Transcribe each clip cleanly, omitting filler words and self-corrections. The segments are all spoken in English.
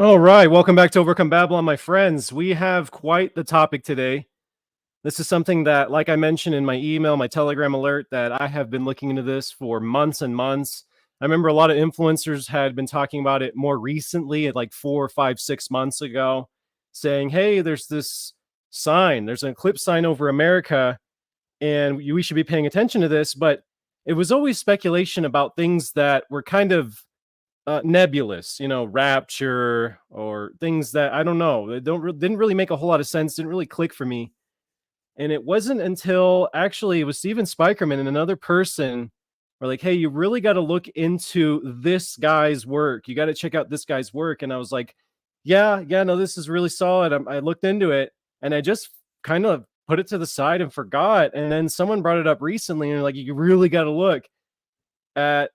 All right, welcome back to Overcome Babylon, my friends. We have quite the topic today. This is something that, like I mentioned in my email, my Telegram alert, that I have been looking into this for months and months. I remember a lot of influencers had been talking about it more recently, at like 4, 5, 6 months ago, saying, hey, there's this sign, there's an eclipse sign over America, and we should be paying attention to this. But it was always speculation about things that were kind of nebulous, rapture or things that I don't know. They didn't really make a whole lot of sense. Didn't really click for me. And it wasn't until actually it was Steven Spikerman and another person were like, "Hey, you really got to look into this guy's work. You got to check out this guy's work." And I was like, "Yeah, no, this is really solid." I looked into it and I just kind of put it to the side and forgot. And then someone brought it up recently and like, "You really got to look at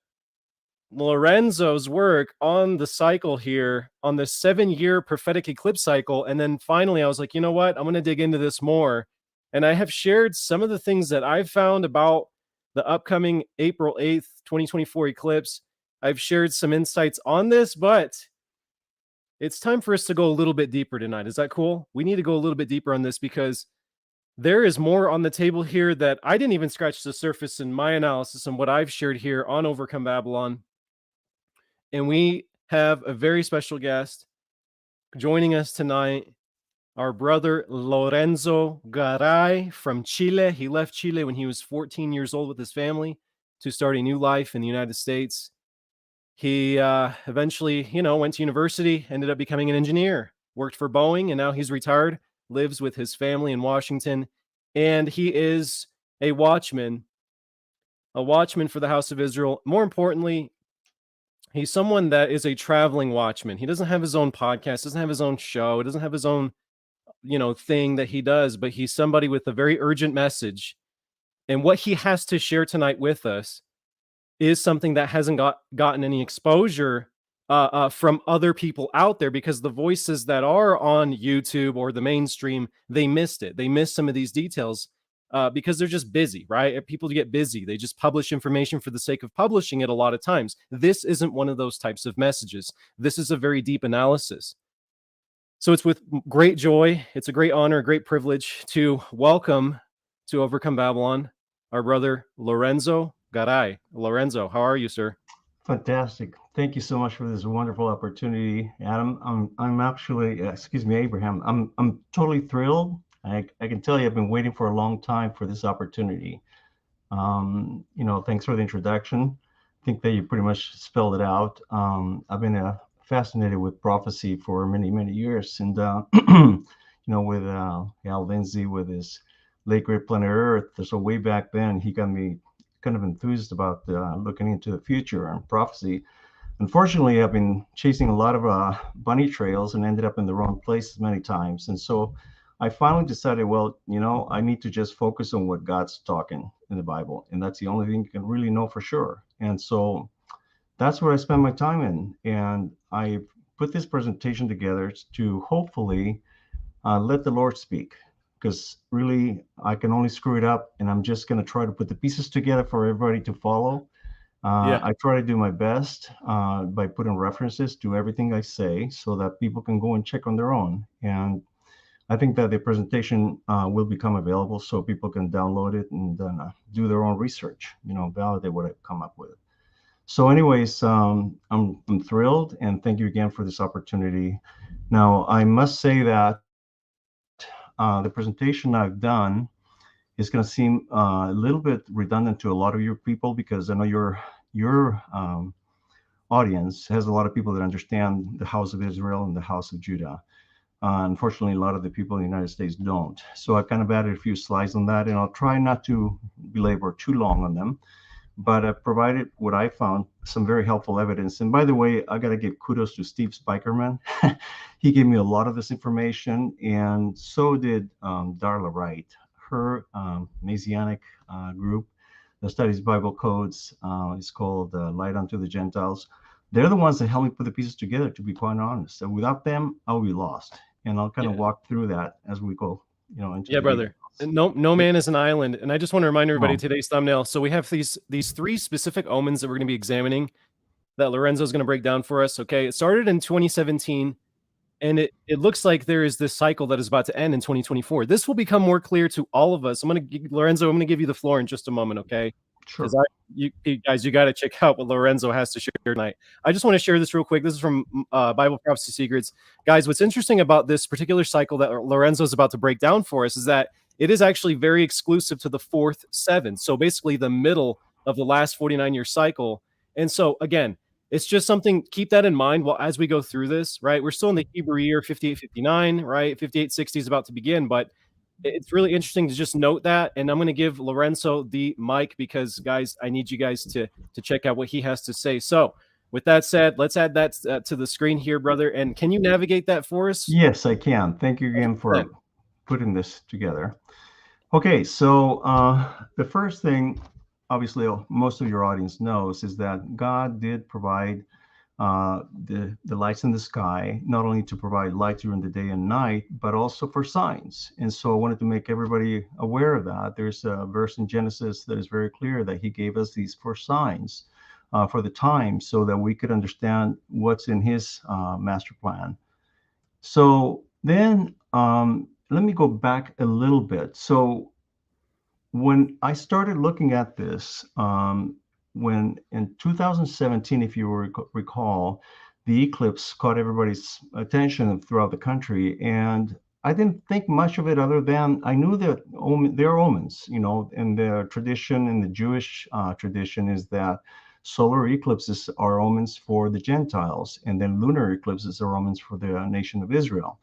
Lorenzo's work on the cycle here, on the 7-year prophetic eclipse cycle." And then finally, I was like, you know what? I'm going to dig into this more. And I have shared some of the things that I've found about the upcoming April 8th, 2024 eclipse. I've shared some insights on this, but it's time for us to go a little bit deeper tonight. Is that cool? We need to go a little bit deeper on this because there is more on the table here that I didn't even scratch the surface in my analysis and what I've shared here on Overcome Babylon. And we have a very special guest joining us tonight, our brother Lorenzo Garay from Chile. He left Chile when he was 14 years old with his family to start a new life in the United States. He eventually, went to university, ended up becoming an engineer, worked for Boeing, and now he's retired, lives with his family in Washington, and he is a watchman for the House of Israel. More importantly, he's someone that is a traveling watchman. He doesn't have his own podcast, doesn't have his own show, doesn't have his own, thing that he does, but he's somebody with a very urgent message. And what he has to share tonight with us is something that hasn't gotten any exposure from other people out there, because the voices that are on YouTube or the mainstream, they missed it. They missed some of these details. Because they're just busy, right? People get busy. They just publish information for the sake of publishing it a lot of times. This isn't one of those types of messages. This is a very deep analysis. So it's with great joy, it's a great honor, a great privilege to welcome to Overcome Babylon our brother Lorenzo Garay. Lorenzo, how are you, sir? Fantastic. Thank you so much for this wonderful opportunity, Adam. I'm actually, excuse me, Abraham. I'm totally thrilled. I can tell you I've been waiting for a long time for this opportunity. Thanks for the introduction. I think that you pretty much spelled it out. I've been fascinated with prophecy for many, many years. And, with Al Lindsay, with his late great planet Earth. So way back then, he got me kind of enthused about looking into the future and prophecy. Unfortunately, I've been chasing a lot of bunny trails and ended up in the wrong places many times. And so I finally decided, well, I need to just focus on what God's talking in the Bible. And that's the only thing you can really know for sure. And so that's where I spend my time in. And I put this presentation together to hopefully let the Lord speak, because really I can only screw it up. And I'm just going to try to put the pieces together for everybody to follow. I try to do my best by putting references to everything I say so that people can go and check on their own. And I think that the presentation will become available so people can download it and then do their own research, validate what I've come up with. So anyways, I'm thrilled, and thank you again for this opportunity. Now, I must say that the presentation I've done is going to seem a little bit redundant to a lot of your people, because I know your audience has a lot of people that understand the House of Israel and the House of Judah. Unfortunately, a lot of the people in the United States don't. So I kind of added a few slides on that, and I'll try not to belabor too long on them. But I provided what I found, some very helpful evidence. And by the way, I got to give kudos to Steve Spikerman. He gave me a lot of this information, and so did Darla Wright. Her Messianic group that studies Bible codes is called Light Unto the Gentiles. They're the ones that helped me put the pieces together, to be quite honest. And without them, I'll be lost. And I'll kind of walk through that as we go, into brother. No man is an island. And I just want to remind everybody today's thumbnail. So we have these 3 specific omens that we're going to be examining that Lorenzo is going to break down for us. Okay. It started in 2017 And it looks like there is this cycle that is about to end in 2024. This will become more clear to all of us. Lorenzo, I'm going to give you the floor in just a moment, okay? Because Sure. you guys, you got to check out what Lorenzo has to share tonight. I just want to share this real quick. This is from Bible Prophecy Secrets. Guys, what's interesting about this particular cycle that Lorenzo is about to break down for us is that it is actually very exclusive to the fourth seven. So basically the middle of the last 49-year cycle. And so again, it's just something, keep that in mind while as we go through this, right? We're still in the Hebrew year 5859, right? 5860 is about to begin, but it's really interesting to just note that. And I'm going to give Lorenzo the mic because, guys, I need you guys to check out what he has to say. So, with that said, let's add that to the screen here, brother. And can you navigate that for us? Yes, I can. Thank you again for putting this together. Okay, so the first thing, obviously, most of your audience knows is that God did provide the lights in the sky, not only to provide light during the day and night, but also for signs. And so I wanted to make everybody aware of that. There's a verse in Genesis that is very clear that he gave us these four signs for the time so that we could understand what's in his master plan. So then let me go back a little bit. So when I started looking at this, when in 2017, if you recall, the eclipse caught everybody's attention throughout the country, and I didn't think much of it other than I knew that there are omens, you know, and the tradition in the Jewish tradition is that solar eclipses are omens for the Gentiles, and then lunar eclipses are omens for the nation of Israel.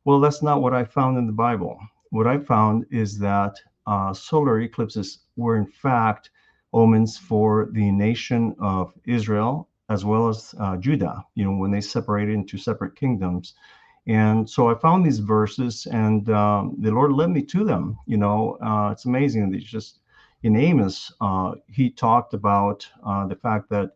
Well, that's not what I found in the Bible. What I found is that solar eclipses were in fact omens for the nation of Israel as well as Judah, you know, when they separated into separate kingdoms. And so I found these verses, and the Lord led me to them. You know, it's amazing. It's just in Amos, he talked about the fact that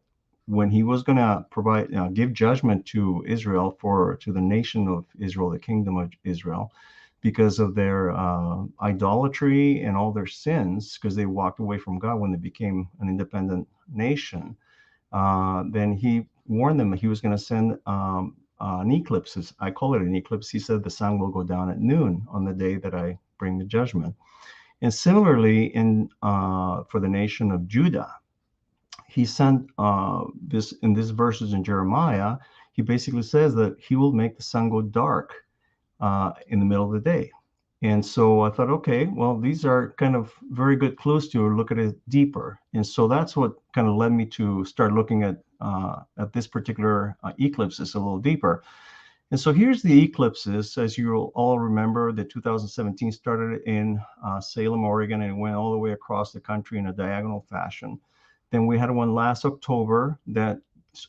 when he was going to provide, give judgment to Israel to the nation of Israel, the kingdom of Israel, because of their idolatry and all their sins, because they walked away from God when they became an independent nation. Then he warned them that he was going to send an eclipse. I call it an eclipse. He said the sun will go down at noon on the day that I bring the judgment. And similarly, for the nation of Judah, he sent this in these verses in Jeremiah. He basically says that he will make the sun go dark in the middle of the day. And so I thought, okay, well, these are kind of very good clues to look at it deeper. And so that's what kind of led me to start looking at this particular eclipses a little deeper. And so here's the eclipses. As you'll all remember, the 2017 started in Salem, Oregon, and it went all the way across the country in a diagonal fashion. Then we had one last October that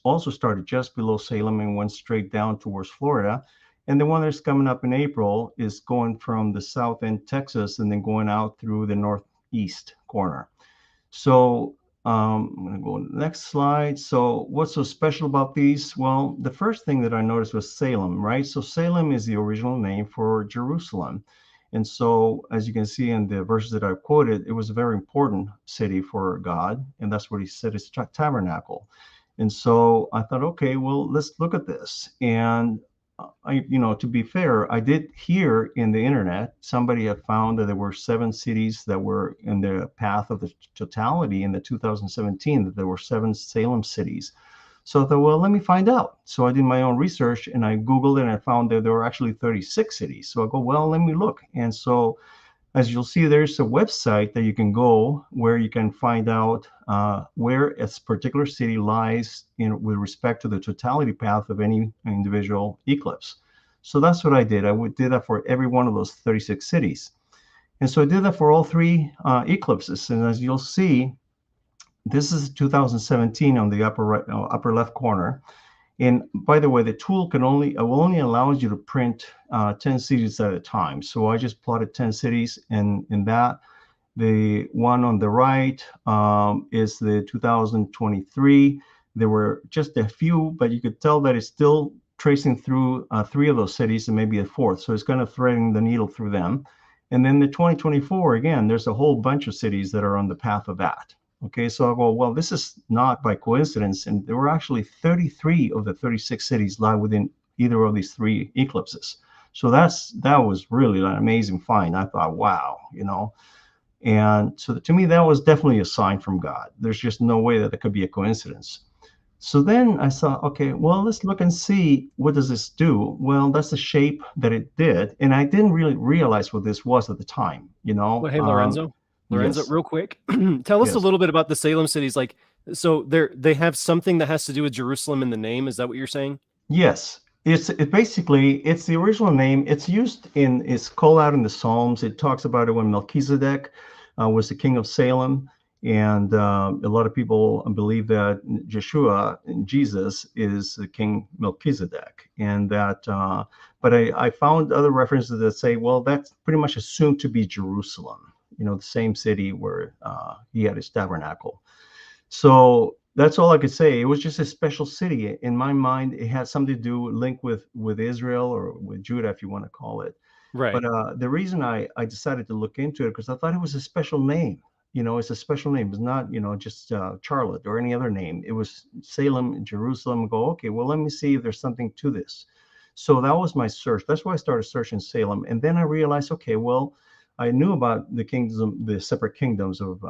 also started just below Salem and went straight down towards Florida. And the one that's coming up in April is going from the south end Texas and then going out through the northeast corner. So I'm going to go to the next slide. So what's so special about these? Well, the first thing that I noticed was Salem, right? So Salem is the original name for Jerusalem. And so, as you can see in the verses that I quoted, it was a very important city for God, and that's what he said is tabernacle. And so I thought, okay, well, let's look at this. And to be fair, I did hear in the internet, somebody had found that there were 7 cities that were in the path of the totality in the 2017, that there were 7 Salem cities. So I thought, well, let me find out. So I did my own research and I Googled it and I found that there were actually 36 cities. So I go, well, let me look. And so as you'll see, there's a website that you can go where you can find out where a particular city lies with respect to the totality path of any individual eclipse. So that's what I did. I did that for every one of those 36 cities. And so I did that for all 3 eclipses. And as you'll see, this is 2017 on the upper left corner. And by the way, the tool will only allow you to print 10 cities at a time. So I just plotted 10 cities, and in that, the one on the right is the 2023. There were just a few, but you could tell that it's still tracing through 3 of those cities and maybe a 4th. So it's kind of threading the needle through them. And then the 2024, again, there's a whole bunch of cities that are on the path of that. Okay, so I go, well, this is not by coincidence. And there were actually 33 of the 36 cities lie within either of these three eclipses. So that was really an amazing find. I thought, wow, and so to me, that was definitely a sign from God. There's just no way that it could be a coincidence. So then I thought, okay, well, let's look and see what does this do. Well, that's the shape that it did, and I didn't really realize what this was at the time. Well, hey, Lorenzo, Yes, real quick, tell us a yes, little bit about the Salem cities. Like, so they have something that has to do with Jerusalem in the name. Is that what you're saying? yes. It's the original name. It's called out in the Psalms. It talks about it when Melchizedek was the king of Salem, and a lot of people believe that Yeshua, Jesus, is the King Melchizedek, and that. But I found other references that say, well, that's pretty much assumed to be Jerusalem. The same city where he had his tabernacle. So that's all I could say. It was just a special city in my mind. It had something to do link with Israel or with Judah, if you want to call it. Right. But the reason I decided to look into it because I thought it was a special name. It's a special name. It's not just Charlotte or any other name. It was Salem, Jerusalem. Go, okay, well, let me see if there's something to this. So that was my search. That's why I started searching Salem, and then I realized, okay, well, I knew about the separate kingdoms of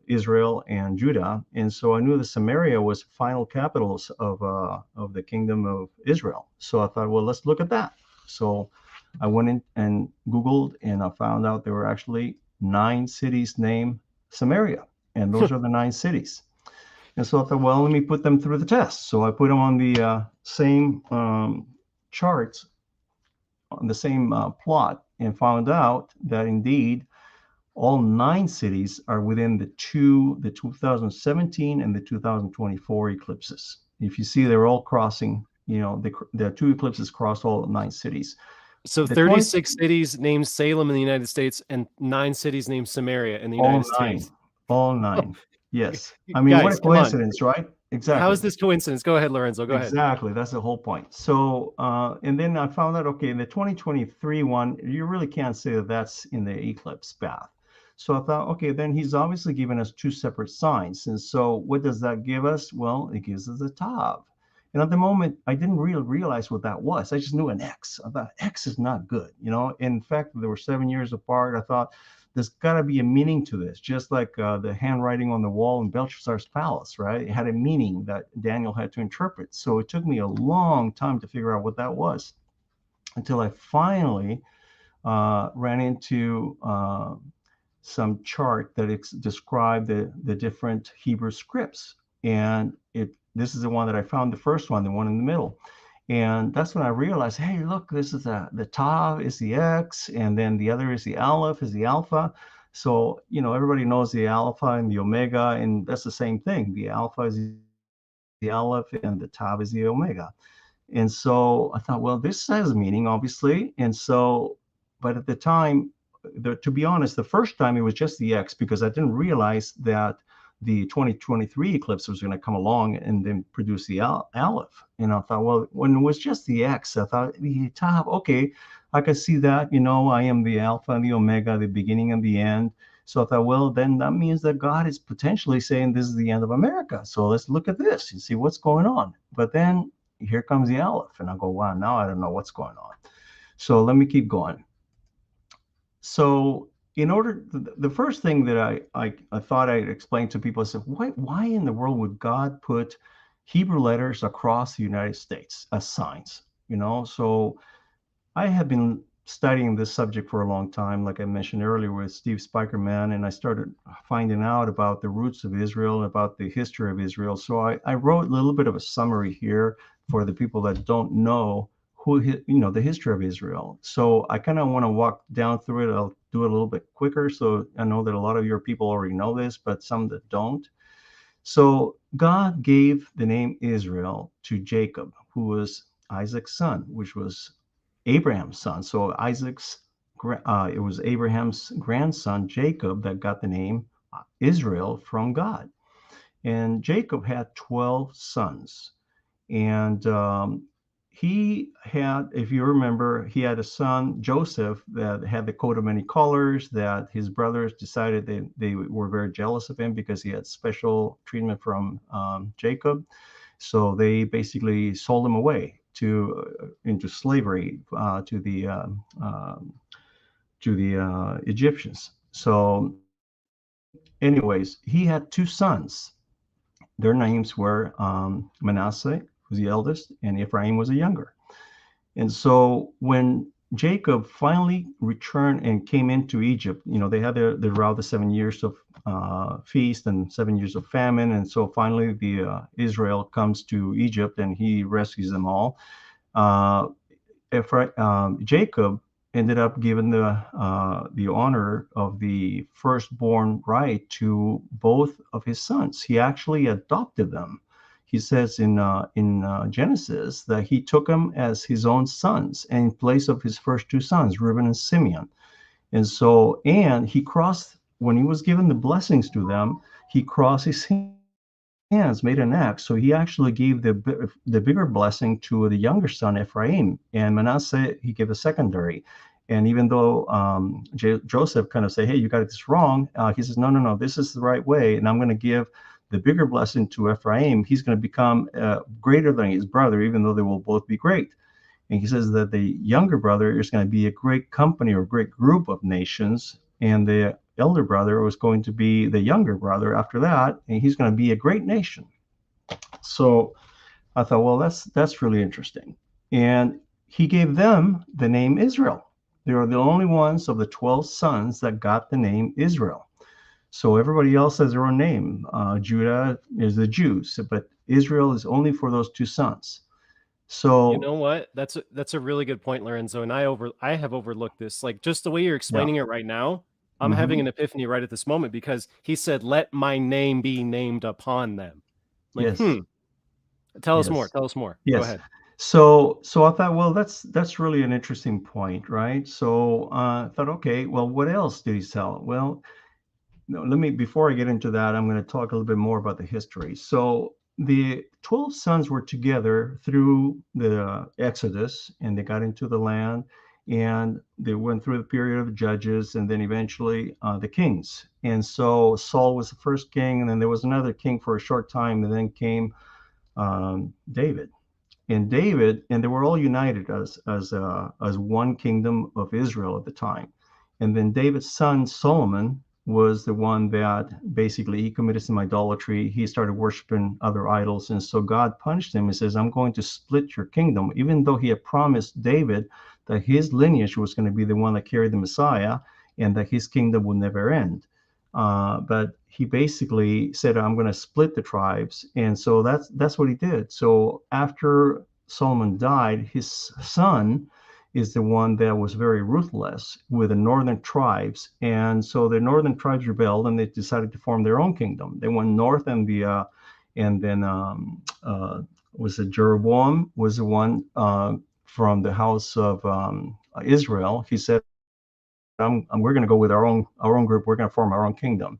Israel and Judah, and so I knew that Samaria was final capitals of the kingdom of Israel. So I thought, well, let's look at that. So I went in and Googled, and I found out there were actually 9 cities named Samaria, and those are the 9 cities. And so I thought, well, let me put them through the test. So I put them on the same charts, on the same plot, and found out that indeed all 9 cities are within the 2017 and the 2024 eclipses. If you see, they're all crossing. The 2 eclipses cross all 9 cities. So The 20, 36 cities named Salem in the United States and 9 cities named Samaria in the all United 9, States. all 9. Yes, I mean, what a Guys, come on. coincidence, right? How Exactly. is this coincidence? Go ahead, Lorenzo. Go ahead. Exactly. That's the whole point. So, and then I found out, okay, in the 2023 one, you really can't say that that's in the eclipse path. So I thought, okay, then he's obviously given us 2 separate signs. And so what does that give us? Well, it gives us a Tav. And at the moment, I didn't really realize what that was. I just knew an X. I thought X is not good. In fact, they were 7 years apart. I thought, there's got to be a meaning to this, just like the handwriting on the wall in Belshazzar's palace, right? It had a meaning that Daniel had to interpret. So it took me a long time to figure out what that was until I finally ran into some chart that described the different Hebrew scripts. And this is the one that I found, the first one, the one in the middle. And that's when I realized, hey, look, this is the Tav is the X, and then the other is the Aleph, is the Alpha. So, everybody knows the Alpha and the Omega, and that's the same thing. The Alpha is the Aleph, and the Tav is the Omega. And so I thought, well, this has meaning, obviously. And so, but at the time, to be honest, the first time it was just the X because I didn't realize that the 2023 eclipse was going to come along and then produce the Aleph. And I thought, well, when it was just the X, I thought the Tav, okay, I could see that, I am the Alpha and the Omega, the beginning and the end. So I thought, well, then that means that God is potentially saying this is the end of America. So let's look at this and see what's going on. But then here comes the Aleph. And I go, wow, now I don't know what's going on. So let me keep going. So the first thing that I thought I'd explain to people, I said, why in the world would God put Hebrew letters across the United States as signs? So I have been studying this subject for a long time, like I mentioned earlier with Steve Spikerman, and I started finding out about the roots of Israel, about the history of Israel. So I wrote a little bit of a summary here for the people that don't know the history of Israel. So I kind of want to walk down through it. I'll do it a little bit quicker. So I know that a lot of your people already know this, but some that don't. So God gave the name Israel to Jacob, who was Isaac's son, which was Abraham's son. So it was Abraham's grandson, Jacob, that got the name Israel from God. And Jacob had 12 sons. And he had, if you remember, he had a son, Joseph, that had the coat of many colors, that his brothers decided they were very jealous of him because he had special treatment from Jacob. So they basically sold him away. into slavery to the Egyptians. So, anyways, he had two sons. Their names were Manasseh, who's the eldest, and Ephraim was the younger. And so when Jacob finally returned and came into Egypt, they had their route the 7 years of feast and 7 years of famine. And so finally Israel comes to Egypt and he rescues them all. Jacob ended up giving the honor of the firstborn right to both of his sons. He actually adopted them. He says in Genesis that he took them as his own sons in place of his first two sons, Reuben and Simeon. And he crossed, when he was given the blessings to them, he crossed his hands, made an X. So he actually gave the bigger blessing to the younger son, Ephraim, and Manasseh, he gave a secondary. And even though Joseph kind of said, hey, you got this wrong, he says, no, this is the right way. And I'm going to give the bigger blessing to Ephraim. He's going to become greater than his brother, even though they will both be great. And he says that the younger brother is going to be a great company or great group of nations. And the elder brother was going to be the younger brother after that, and he's going to be a great nation. So I thought, well, that's really interesting. And he gave them the name Israel. They are the only ones of the 12 sons that got the name Israel. So everybody else has their own name. Judah is the Jews, but Israel is only for those two sons. So you know what? That's a really good point, Lorenzo. And I have overlooked this. Like just the way you're explaining it right now, I'm having an epiphany right at this moment because he said, "Let my name be named upon them." Like, yes. Tell us more. Tell us more. Yes. Go ahead. So I thought, well, that's really an interesting point, right? So I thought, okay, well, what else did he tell? Well, no, before I get into that, I'm going to talk a little bit more about the history. So the 12 sons were together through the Exodus, and they got into the land, and they went through the period of judges, and then eventually the kings. And so Saul was the first king, and then there was another king for a short time, and then came David. And they were all united as one kingdom of Israel at the time. And then David's son Solomon was the one that basically he committed some idolatry. He started worshiping other idols, and so God punished him. He says, "I'm going to split your kingdom," even though he had promised David that his lineage was going to be the one that carried the Messiah, and that his kingdom would never end. But he basically said, "I'm going to split the tribes," and so that's what he did. So after Solomon died, his son is the one that was very ruthless with the northern tribes, and so the northern tribes rebelled and they decided to form their own kingdom. They went north, and then was it Jeroboam was the one from the house of Israel. He said, we're going to go with our own group. We're going to form our own kingdom.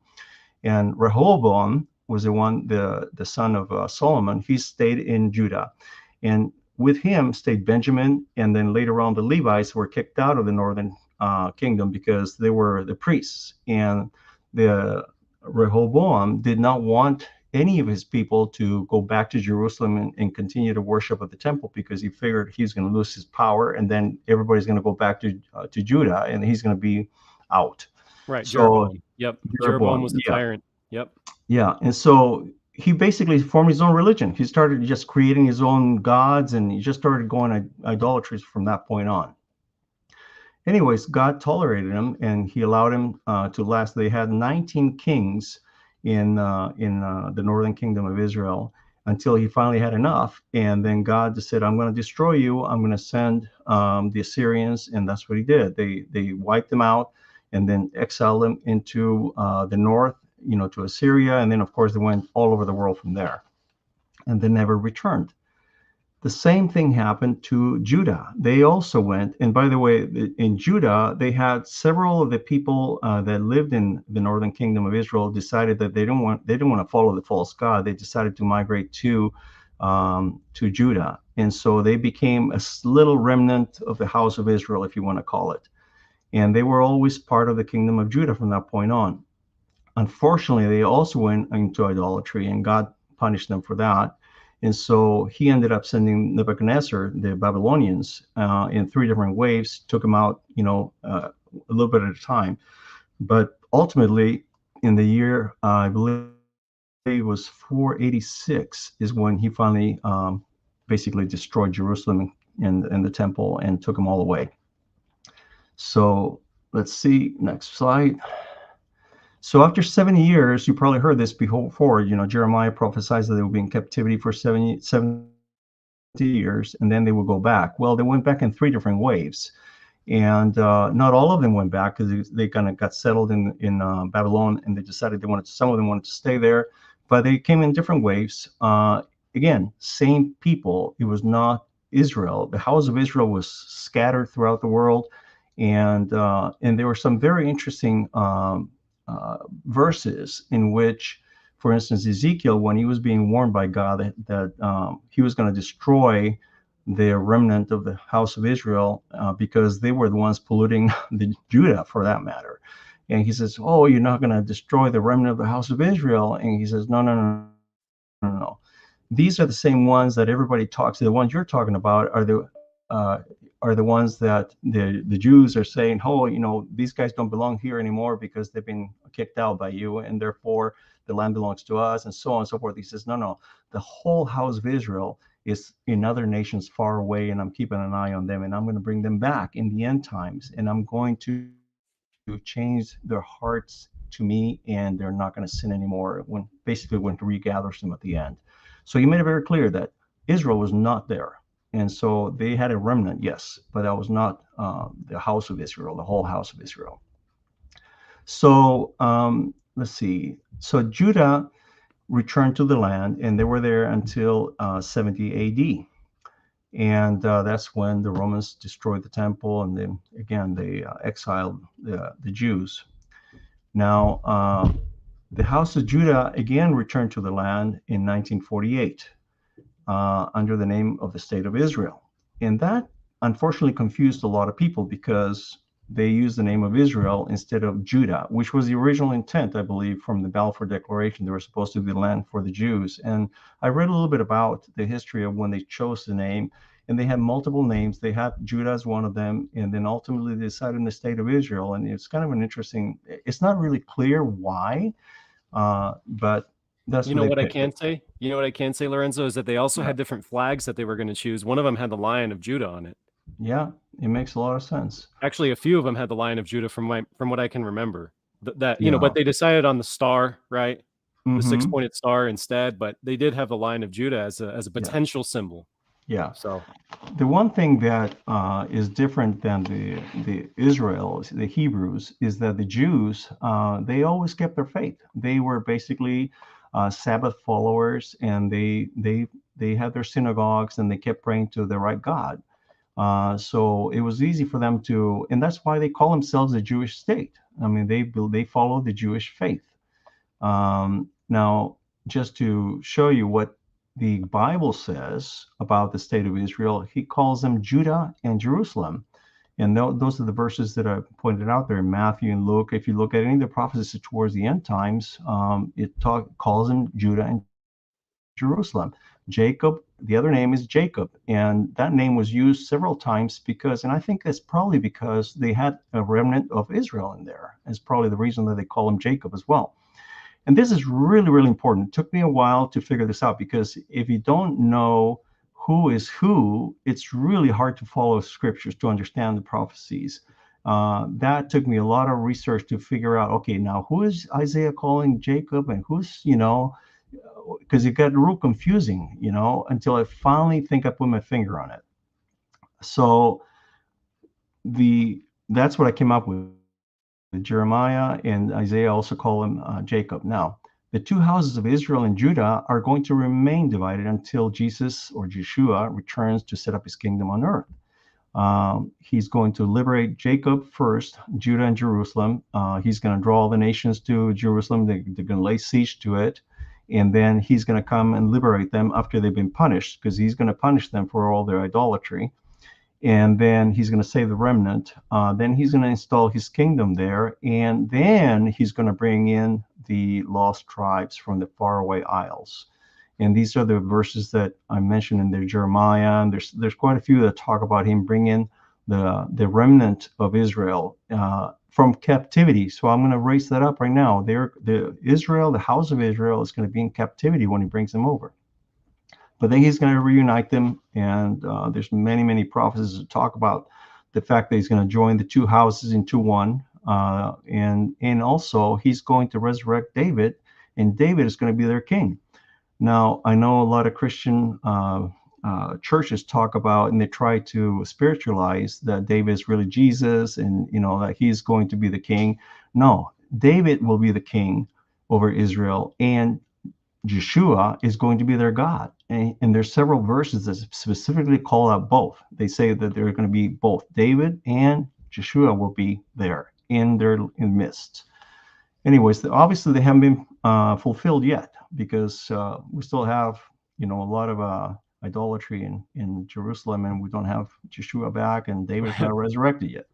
And Rehoboam was the one, the son of Solomon. He stayed in Judah, and with him stayed Benjamin. And then later on, the Levites were kicked out of the northern kingdom because they were the priests. And the Rehoboam did not want any of his people to go back to Jerusalem and continue to worship at the temple, because he figured he's going to lose his power, and then everybody's going to go back to Judah, and he's going to be out. Right. So Jeroboam. Yep. Jeroboam was the tyrant. Yep. Yeah. And so he basically formed his own religion. He started just creating his own gods, and he just started going idolatries from that point on. Anyways, God tolerated him, and he allowed him to last. They had 19 kings in the northern kingdom of Israel until he finally had enough. And then God just said, "I'm going to destroy you. I'm going to send the Assyrians," and that's what he did. They wiped them out and then exiled them into the north, to Assyria. And then, of course, they went all over the world from there, and they never returned. The same thing happened to Judah. They also went, and by the way, in Judah, they had several of the people that lived in the northern kingdom of Israel decided that they didn't want to follow the false god. They decided to migrate to Judah, and so they became a little remnant of the house of Israel, if you want to call it. And they were always part of the kingdom of Judah from that point on. Unfortunately, they also went into idolatry, and God punished them for that. And so he ended up sending Nebuchadnezzar, the Babylonians, in 3 different waves, took them out, a little bit at a time. But ultimately, in the year, I believe it was 486, is when he finally basically destroyed Jerusalem and the temple and took them all away. So let's see, next slide. So after 70 years, you probably heard this before, Jeremiah prophesied that they would be in captivity for 70 years, and then they would go back. Well, they went back in 3 different waves. And not all of them went back, because they kind of got settled in Babylon, and they decided some of them wanted to stay there, but they came in different waves. Again, same people. It was not Israel. The house of Israel was scattered throughout the world, and there were some very interesting verses in which, for instance, Ezekiel, when he was being warned by God that he was going to destroy the remnant of the house of Israel, because they were the ones polluting the Judah, for that matter. And he says, "Oh, you're not going to destroy the remnant of the house of Israel." And he says, "No, no, no, no, no. These are the same ones that everybody talks to. The ones you're talking about are the ones that the Jews are saying, oh, these guys don't belong here anymore because they've been kicked out by you, and therefore the land belongs to us," and so on and so forth. He says, no, no, the whole house of Israel is in other nations far away, and I'm keeping an eye on them, and I'm going to bring them back in the end times, and I'm going to change their hearts to me, and they're not going to sin anymore, when he regathers them at the end. So he made it very clear that Israel was not there. And so they had a remnant, yes, but that was not the house of Israel, the whole house of Israel. So let's see. So Judah returned to the land, and they were there until 70 AD. And that's when the Romans destroyed the temple, and then again they exiled the Jews. Now, the house of Judah again returned to the land in 1948 under the name of the State of Israel. And that unfortunately confused a lot of people, because they used the name of Israel instead of Judah, which was the original intent, I believe, from the Balfour Declaration. They were supposed to be the land for the Jews. And I read a little bit about the history of when they chose the name, and they had multiple names. They had Judah as one of them, and then ultimately they decided on the State of Israel. And it's kind of an interesting, it's not really clear why, but that's You what know they what I picked. can say? You know what I can say, Lorenzo, is that they also had different flags that they were going to choose. One of them had the Lion of Judah on it. Yeah, it makes a lot of sense. Actually, a few of them had the Lion of Judah from what I can remember. But Yeah. they decided on the star, right? The Mm-hmm. 6-pointed star instead, but they did have the Lion of Judah as a potential symbol. Yeah. So the one thing that is different than the Israel, the Hebrews, is that the Jews, they always kept their faith. They were basically Sabbath followers, and they had their synagogues, and they kept praying to the right God. So it was easy for them to, and that's why they call themselves a Jewish state. I mean, they follow the Jewish faith. Now, just to show you what the Bible says about the state of Israel, he calls them Judah and Jerusalem. And those are the verses that I pointed out there in Matthew and Luke. If you look at any of the prophecies towards the end times, it calls them Judah and Jerusalem. Jacob, the other name is Jacob, and that name was used several times because, and I think that's probably because they had a remnant of Israel in there. It's probably the reason that they call him Jacob as well. And this is really, really important. It took me a while to figure this out, because if you don't know who is who, it's really hard to follow scriptures to understand the prophecies. That took me a lot of research to figure out, okay, now who is Isaiah calling Jacob, and who's, because it got real confusing, until I finally think I put my finger on it. So that's what I came up with. Jeremiah and Isaiah also call him Jacob. Now, the 2 houses of Israel and Judah are going to remain divided until Jesus, or Yeshua, returns to set up his kingdom on earth. He's going to liberate Jacob first, Judah and Jerusalem. He's going to draw all the nations to Jerusalem. They're going to lay siege to it. And then he's going to come and liberate them after they've been punished, because he's going to punish them for all their idolatry. And then he's going to save the remnant. Then he's going to install his kingdom there. And then he's going to bring in the lost tribes from the faraway isles. And these are the verses that I mentioned in there, Jeremiah. And there's quite a few that talk about him bringing the remnant of Israel from captivity. So I'm going to raise that up right now. The house of Israel, is going to be in captivity when he brings them over. But then he's going to reunite them, and there's many prophecies that talk about the fact that he's going to join the two houses into one, and also he's going to resurrect David, and David is going to be their king. Now, I know a lot of Christian churches talk about, and they try to spiritualize that David is really Jesus, and that he's going to be the king. No, David will be the king over Israel, and Yeshua is going to be their God. And there's several verses that specifically call out both. They say that they're going to be both David and Yeshua will be there in their midst. Anyways, obviously they haven't been fulfilled yet, because we still have a lot of idolatry in Jerusalem, and we don't have Yeshua back, and David's not resurrected yet.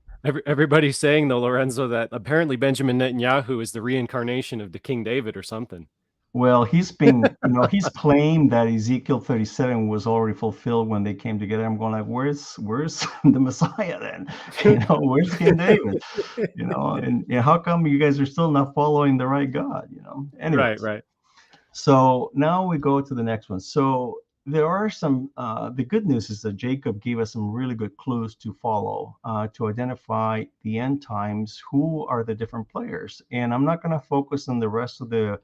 Everybody's saying, though, Lorenzo, that apparently Benjamin Netanyahu is the reincarnation of the King David or something. Well, he's claimed that Ezekiel 37 was already fulfilled when they came together. I'm going like, where's the Messiah then? Where's King David? And how come you guys are still not following the right God? Anyways. Right. So now we go to the next one. So there are some, the good news is that Jacob gave us some really good clues to follow to identify the end times, who are the different players. And I'm not going to focus on the rest of the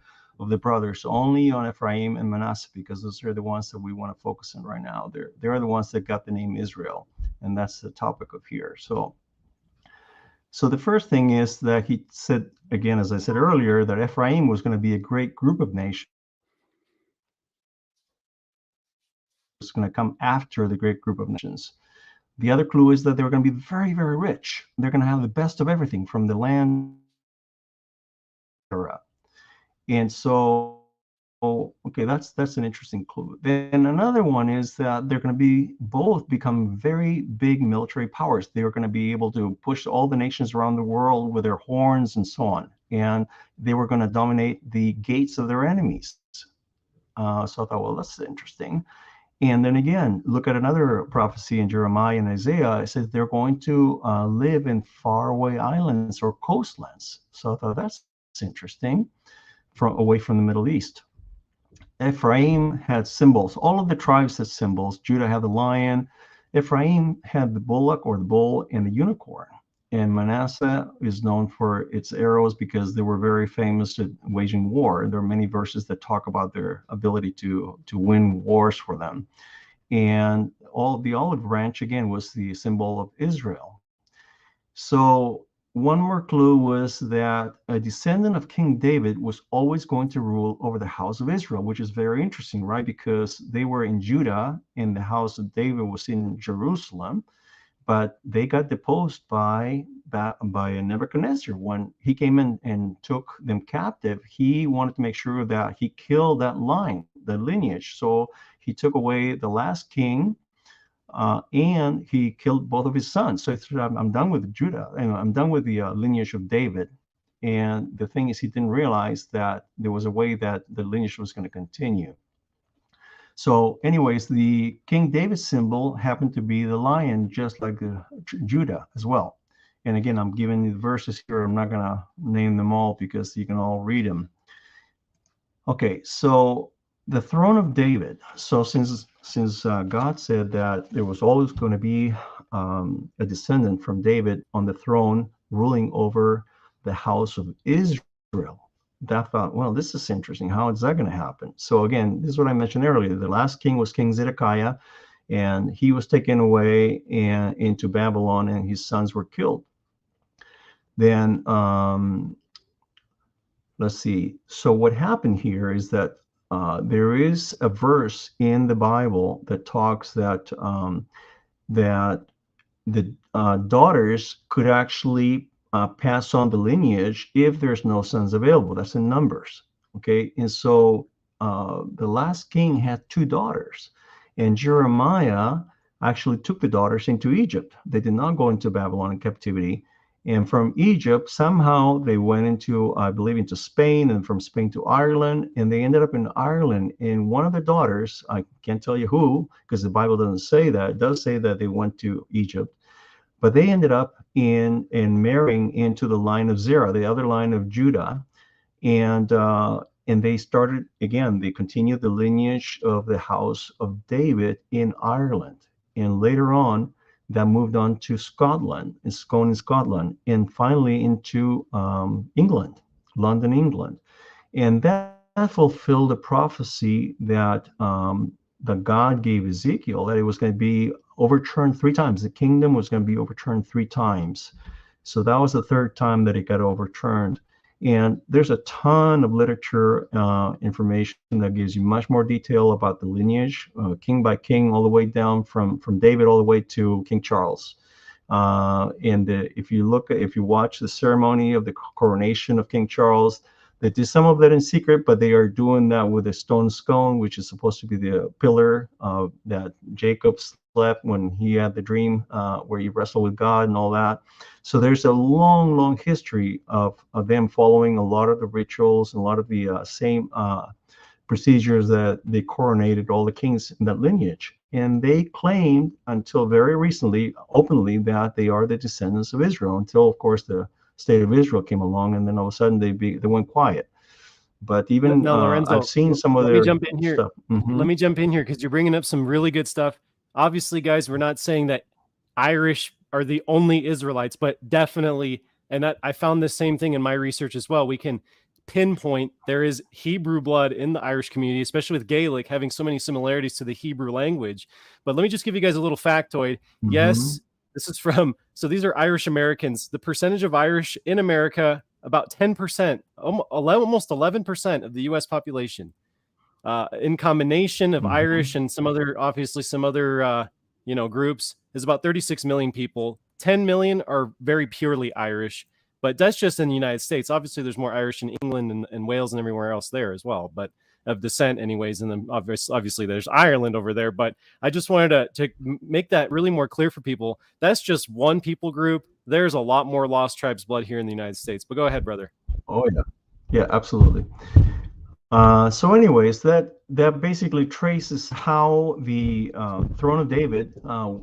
brothers, only on Ephraim and Manasseh, because those are the ones that we want to focus on right now. They're the ones that got the name Israel, and that's the topic of here. So the first thing is that he said, again, as I said earlier, that Ephraim was going to be a great group of nations. It's going to come after the great group of nations. The other clue is that they're going to be very, very rich. They're going to have the best of everything from the land. And so, okay, that's an interesting clue. Then another one is that they're going to become very big military powers. They are going to be able to push all the nations around the world with their horns and so on. And they were going to dominate the gates of their enemies. So I thought, well, that's interesting. And then again, look at another prophecy in Jeremiah and Isaiah. It says they're going to live in faraway islands or coastlands. So I thought that's interesting, away from the Middle East. Ephraim had symbols. All of the tribes had symbols. Judah had the lion. Ephraim had the bullock or the bull and the unicorn. And Manasseh is known for its arrows because they were very famous at waging war. There are many verses that talk about their ability to win wars for them. And the olive branch, again, was the symbol of Israel. So one more clue was that a descendant of King David was always going to rule over the house of Israel, which is very interesting, right? Because they were in Judah and the house of David was in Jerusalem. But they got deposed by Nebuchadnezzar. When he came in and took them captive, he wanted to make sure that he killed that line, the lineage. So he took away the last king, and he killed both of his sons. So he said, I'm done with Judah, and I'm done with the lineage of David. And the thing is, he didn't realize that there was a way that the lineage was going to continue. So anyways, the King David symbol happened to be the lion, just like Judah as well. And again, I'm giving you the verses here. I'm not going to name them all because you can all read them. Okay, so the throne of David. So since God said that there was always going to be a descendant from David on the throne ruling over the house of Israel, that thought, well, this is interesting. How is that going to happen? So again, this is what I mentioned earlier. The last king was King Zedekiah, and he was taken away into Babylon, and his sons were killed. Then let's see. So what happened here is that there is a verse in the Bible that talks that the daughters could actually pass on the lineage if there's no sons available. That's in Numbers. Okay, and so the last king had two daughters, and Jeremiah actually took the daughters into Egypt. They did not go into Babylon in captivity, And from Egypt, somehow they went into, I believe, into Spain, and from Spain to Ireland, and they ended up in Ireland. And one of the daughters, I can't tell you who, because the Bible doesn't say that. It does say that they went to Egypt, but they ended up in marrying into the line of Zerah, the other line of Judah, and they started again. They continued the lineage of the house of David in Ireland, and later on, that moved on to Scotland, in Scone in Scotland, and finally into England, London, England, and that fulfilled a prophecy that God gave Ezekiel, that it was going to be overturned 3 times. The kingdom was going to be overturned 3 times. So that was the 3rd time that it got overturned. And there's a ton of literature information that gives you much more detail about the lineage, king by king, all the way down from David all the way to King Charles. If you watch the ceremony of the coronation of King Charles, they do some of that in secret, but they are doing that with a stone scone, which is supposed to be the pillar that Jacob slept when he had the dream where he wrestled with God and all that. So there's a long, long history of them following a lot of the rituals and a lot of the same procedures that they coronated all the kings in that lineage. And they claimed until very recently, openly, that they are the descendants of Israel, until, of course, the state of Israel came along, and then all of a sudden they went quiet. But even Now, I've Lorenzo, seen some of let me their jump in here. stuff. Let me jump in here because you're bringing up some really good stuff. Obviously, guys, we're not saying that Irish are the only Israelites, but definitely, and that I found the same thing in my research as well. We can pinpoint there is Hebrew blood in the Irish community, especially with Gaelic having so many similarities to the Hebrew language. But let me just give you guys a little factoid. Yes, this is from, so these are Irish Americans. The percentage of Irish in America, about 10%, almost 11% of the US population. In combination of Irish and some other, obviously some other, groups, is about 36 million people. 10 million are very purely Irish, but that's just in the United States. Obviously, there's more Irish in England and Wales and everywhere else there as well, but of descent anyways. And then obviously there's Ireland over there, but I just wanted to make that really more clear for people. That's just one people group. There's a lot more lost tribes blood here in the United States, but go ahead, brother. Oh yeah, yeah, absolutely. So anyways, that basically traces how the throne of David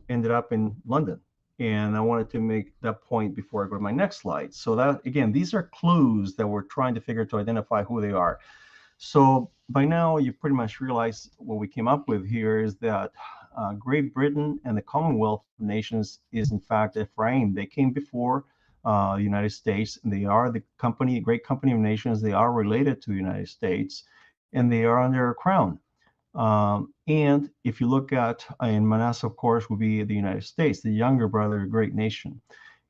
ended up in London. And I wanted to make that point before I go to my next slide. So that, again, these are clues that we're trying to figure to identify who they are. So by now, you pretty much realize what we came up with here is that Great Britain and the Commonwealth of Nations is in fact Ephraim. They came before the United States, and they are the company, great company of nations. They are related to the United States, and they are under a crown. And if you look at, and Manasseh, of course, will be the United States, the younger brother, great nation.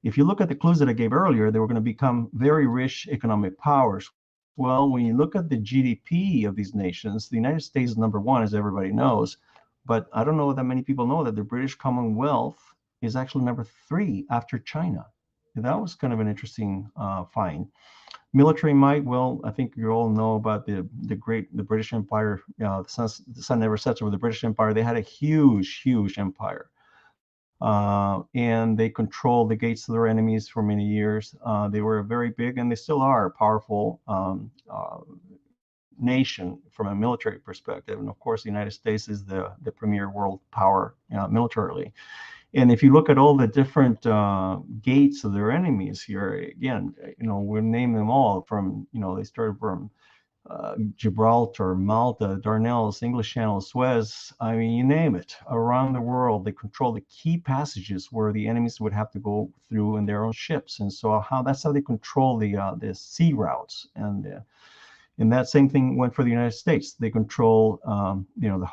If you look at the clues that I gave earlier, they were going to become very rich economic powers. Well, when you look at the GDP of these nations, the United States is number one, as everybody knows. But I don't know that many people know that the British Commonwealth is actually number 3 after China. That was kind of an interesting find. Military might, well, I think you all know about the British Empire. The sun never sets over the British Empire. They had a huge empire. And they controlled the gates to their enemies for many years. They were very big, and they still are a powerful nation from a military perspective. And of course, the United States is the premier world power militarily. And if you look at all the different gates of their enemies here, again, we'll name them all from, they started from Gibraltar, Malta, Dardanelles, English Channel, Suez. I mean, you name it. Around the world, they control the key passages where the enemies would have to go through in their own ships. And so that's how they control the sea routes. And that same thing went for the United States. They control, the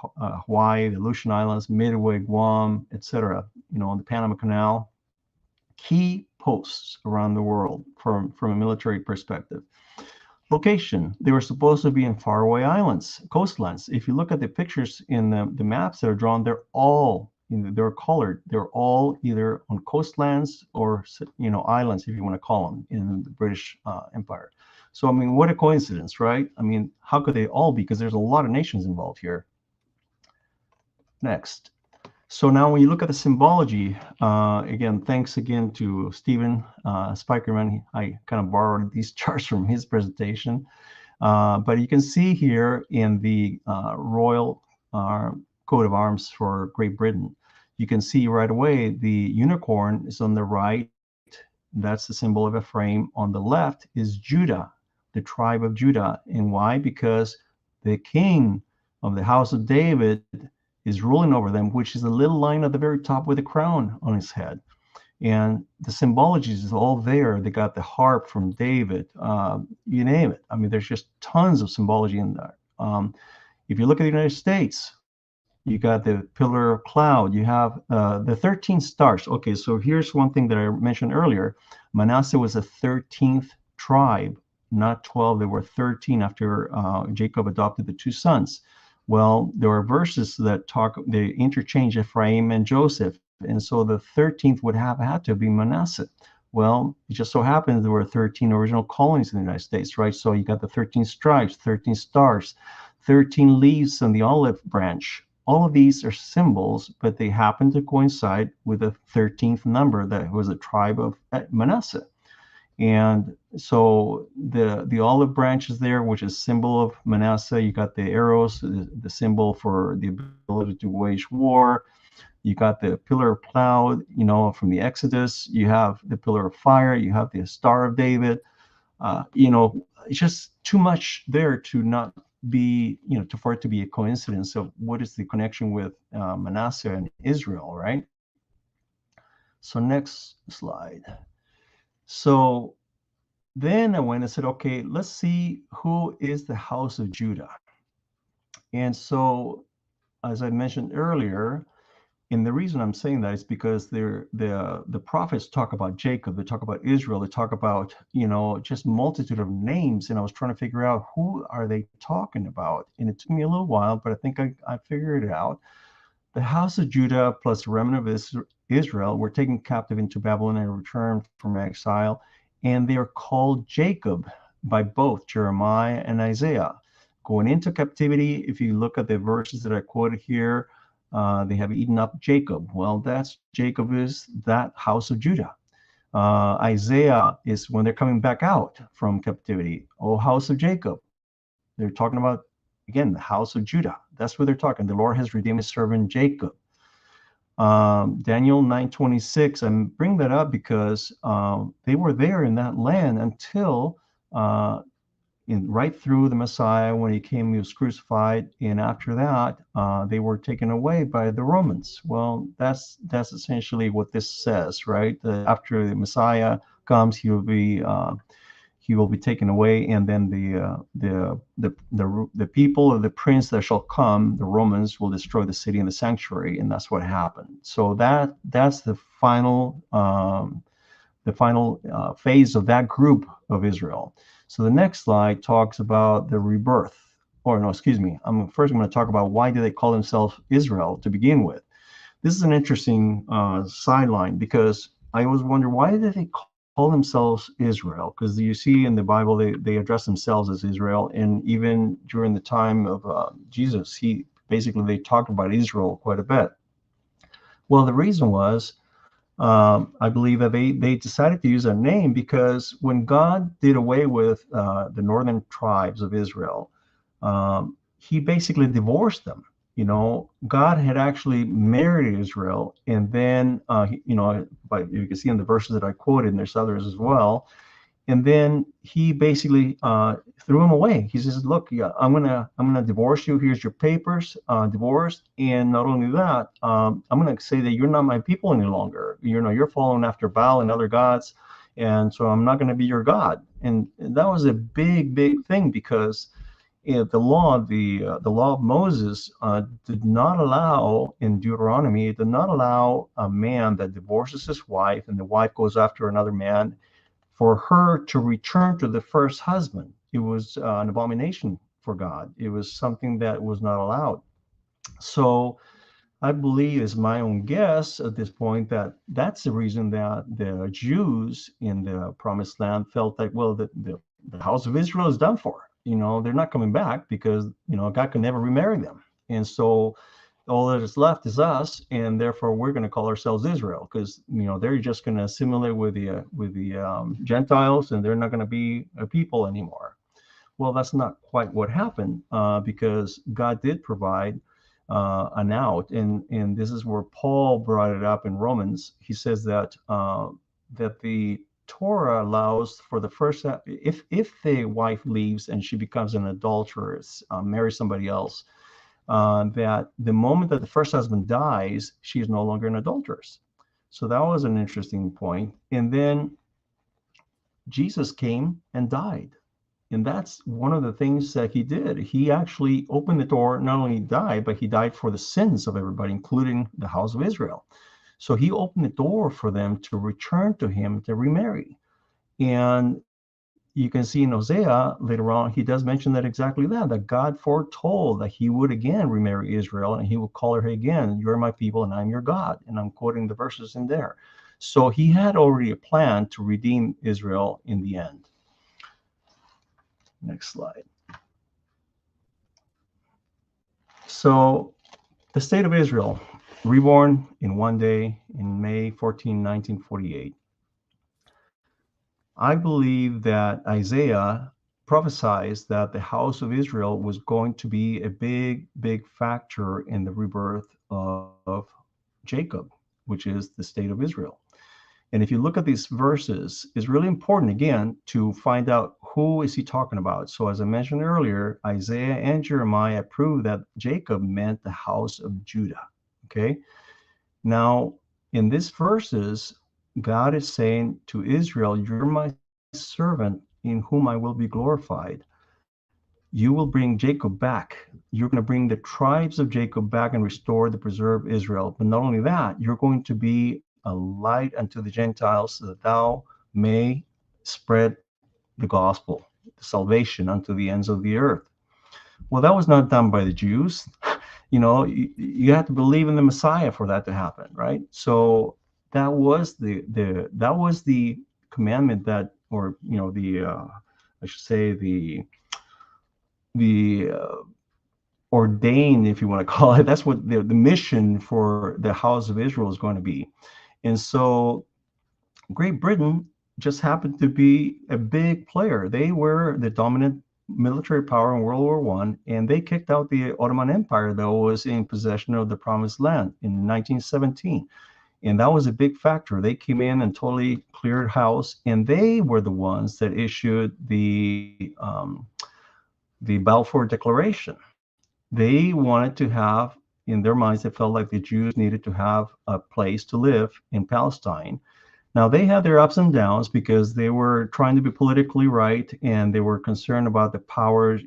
Hawaii, the Aleutian Islands, Midway, Guam, etc. On the Panama Canal, key posts around the world from a military perspective. Location: they were supposed to be in faraway islands, coastlands. If you look at the pictures in the maps that are drawn, they're all they're colored. They're all either on coastlands or islands, if you want to call them, in the British Empire. So, I mean, what a coincidence, right? I mean, how could they all be? Because there's a lot of nations involved here. Next. So now when you look at the symbology, again, thanks again to Stephen Spikerman. I kind of borrowed these charts from his presentation. But you can see here in the royal coat of arms for Great Britain, you can see right away the unicorn is on the right. That's the symbol of Ephraim. On the left is Judah, the tribe of Judah. And why? Because the king of the house of David is ruling over them, which is a little line at the very top with a crown on his head. And the symbology is all there. They got the harp from David, you name it. I mean, there's just tons of symbology in there. If you look at the United States, you got the pillar of cloud. You have the 13 stars. Okay, so here's one thing that I mentioned earlier. Manasseh was the 13th tribe, not 12. There were 13 after Jacob adopted the two sons. Well, there are verses that they interchange Ephraim and Joseph. And so the 13th would have had to be Manasseh. Well, it just so happens there were 13 original colonies in the United States, right? So you got the 13 stripes, 13 stars, 13 leaves on the olive branch. All of these are symbols, but they happen to coincide with the 13th number that was a tribe of Manasseh. And so the olive branch is there, which is symbol of Manasseh. You got the arrows, the symbol for the ability to wage war. You got the pillar of cloud, from the Exodus. You have the pillar of fire. You have the Star of David. It's just too much there to not be, for it to be a coincidence of what is the connection with Manasseh and Israel, right? So next slide. So then I went and said, okay, let's see who is the house of Judah. And so, as I mentioned earlier, and the reason I'm saying that is because the prophets talk about Jacob, they talk about Israel, they talk about, just multitude of names. And I was trying to figure out who are they talking about. And it took me a little while, but I think I figured it out. The house of Judah plus the remnant of Israel were taken captive into Babylon and returned from exile. And they are called Jacob by both Jeremiah and Isaiah. Going into captivity, if you look at the verses that I quoted here, they have eaten up Jacob. Well, Jacob is that house of Judah. Isaiah is when they're coming back out from captivity. Oh, house of Jacob. They're talking about, again, the house of Judah. That's what they're talking. The Lord has redeemed his servant Jacob. Daniel 9:26. I'm bringing that up because they were there in that land until right through the Messiah. When he came, he was crucified, and after that, they were taken away by the Romans. Well, that's essentially what this says, right? After the Messiah comes, he will be taken away, and then the people of the prince that shall come, the Romans, will destroy the city and the sanctuary, and that's what happened. So that's the final phase of that group of Israel. So the next slide talks about the rebirth. Or no, excuse me. I'm going to talk about why do they call themselves Israel to begin with. This is an interesting sideline because I always wonder, why did they call themselves Israel? Because you see in the Bible, they address themselves as Israel. And even during the time of Jesus, they talked about Israel quite a bit. Well, the reason was, I believe that they decided to use a name because when God did away with the northern tribes of Israel, he basically divorced them. God had actually married Israel, and then, but you can see in the verses that I quoted, and there's others as well. And then he basically threw him away. He says, "Look, yeah, I'm gonna divorce you. Here's your papers, divorced. And not only that, I'm gonna say that you're not my people any longer. You're following after Baal and other gods, and so I'm not gonna be your God." And that was a big, big thing because the law of Moses did not allow, in Deuteronomy, it did not allow a man that divorces his wife and the wife goes after another man for her to return to the first husband. It was an abomination for God. It was something that was not allowed. So I believe, is my own guess at this point, that that's the reason that the Jews in the Promised Land felt like, well, the house of Israel is done for. They're not coming back because, God can never remarry them. And so all that is left is us, and therefore we're going to call ourselves Israel, because they're just going to assimilate with the Gentiles, and they're not going to be a people anymore. Well, that's not quite what happened, because God did provide an out, and this is where Paul brought it up in Romans. He says that that the Torah allows for the first, if the wife leaves and she becomes an adulteress, marries somebody else, that the moment that the first husband dies, she is no longer an adulteress. So that was an interesting point. And then Jesus came and died. And that's one of the things that he did. He actually opened the door, not only died, but he died for the sins of everybody, including the house of Israel. So he opened the door for them to return to him, to remarry. And you can see in Hosea later on, he does mention that exactly that God foretold that he would again remarry Israel, and he would call her again, "You're my people and I'm your God." And I'm quoting the verses in there. So he had already a plan to redeem Israel in the end. Next slide. So the state of Israel, reborn in one day in May 14, 1948. I believe that Isaiah prophesies that the house of Israel was going to be a big factor in the rebirth of Jacob, which is the state of Israel. And if you look at these verses, it's really important, again, to find out who is he talking about. So as I mentioned earlier, Isaiah and Jeremiah prove that Jacob meant the house of Judah. Okay. Now, in these verses, God is saying to Israel, "You're my servant in whom I will be glorified. You will bring Jacob back. You're going to bring the tribes of Jacob back and restore the preserved Israel. But not only that, you're going to be a light unto the Gentiles, so that thou may spread the gospel, the salvation unto the ends of the earth." Well, that was not done by the Jews. You have to believe in the Messiah for that to happen, right? So that was the commandment that, or I should say the ordained, if you want to call it. That's what the mission for the house of Israel is going to be. And so Great Britain just happened to be a big player. They were the dominant military power in World War I, and they kicked out the Ottoman Empire that was in possession of the Promised Land in 1917. And that was a big factor. They came in and totally cleared house, and they were the ones that issued the Balfour Declaration. They wanted to have, in their minds, they felt like the Jews needed to have a place to live in Palestine. Now, they had their ups and downs because they were trying to be politically right, and they were concerned about the power,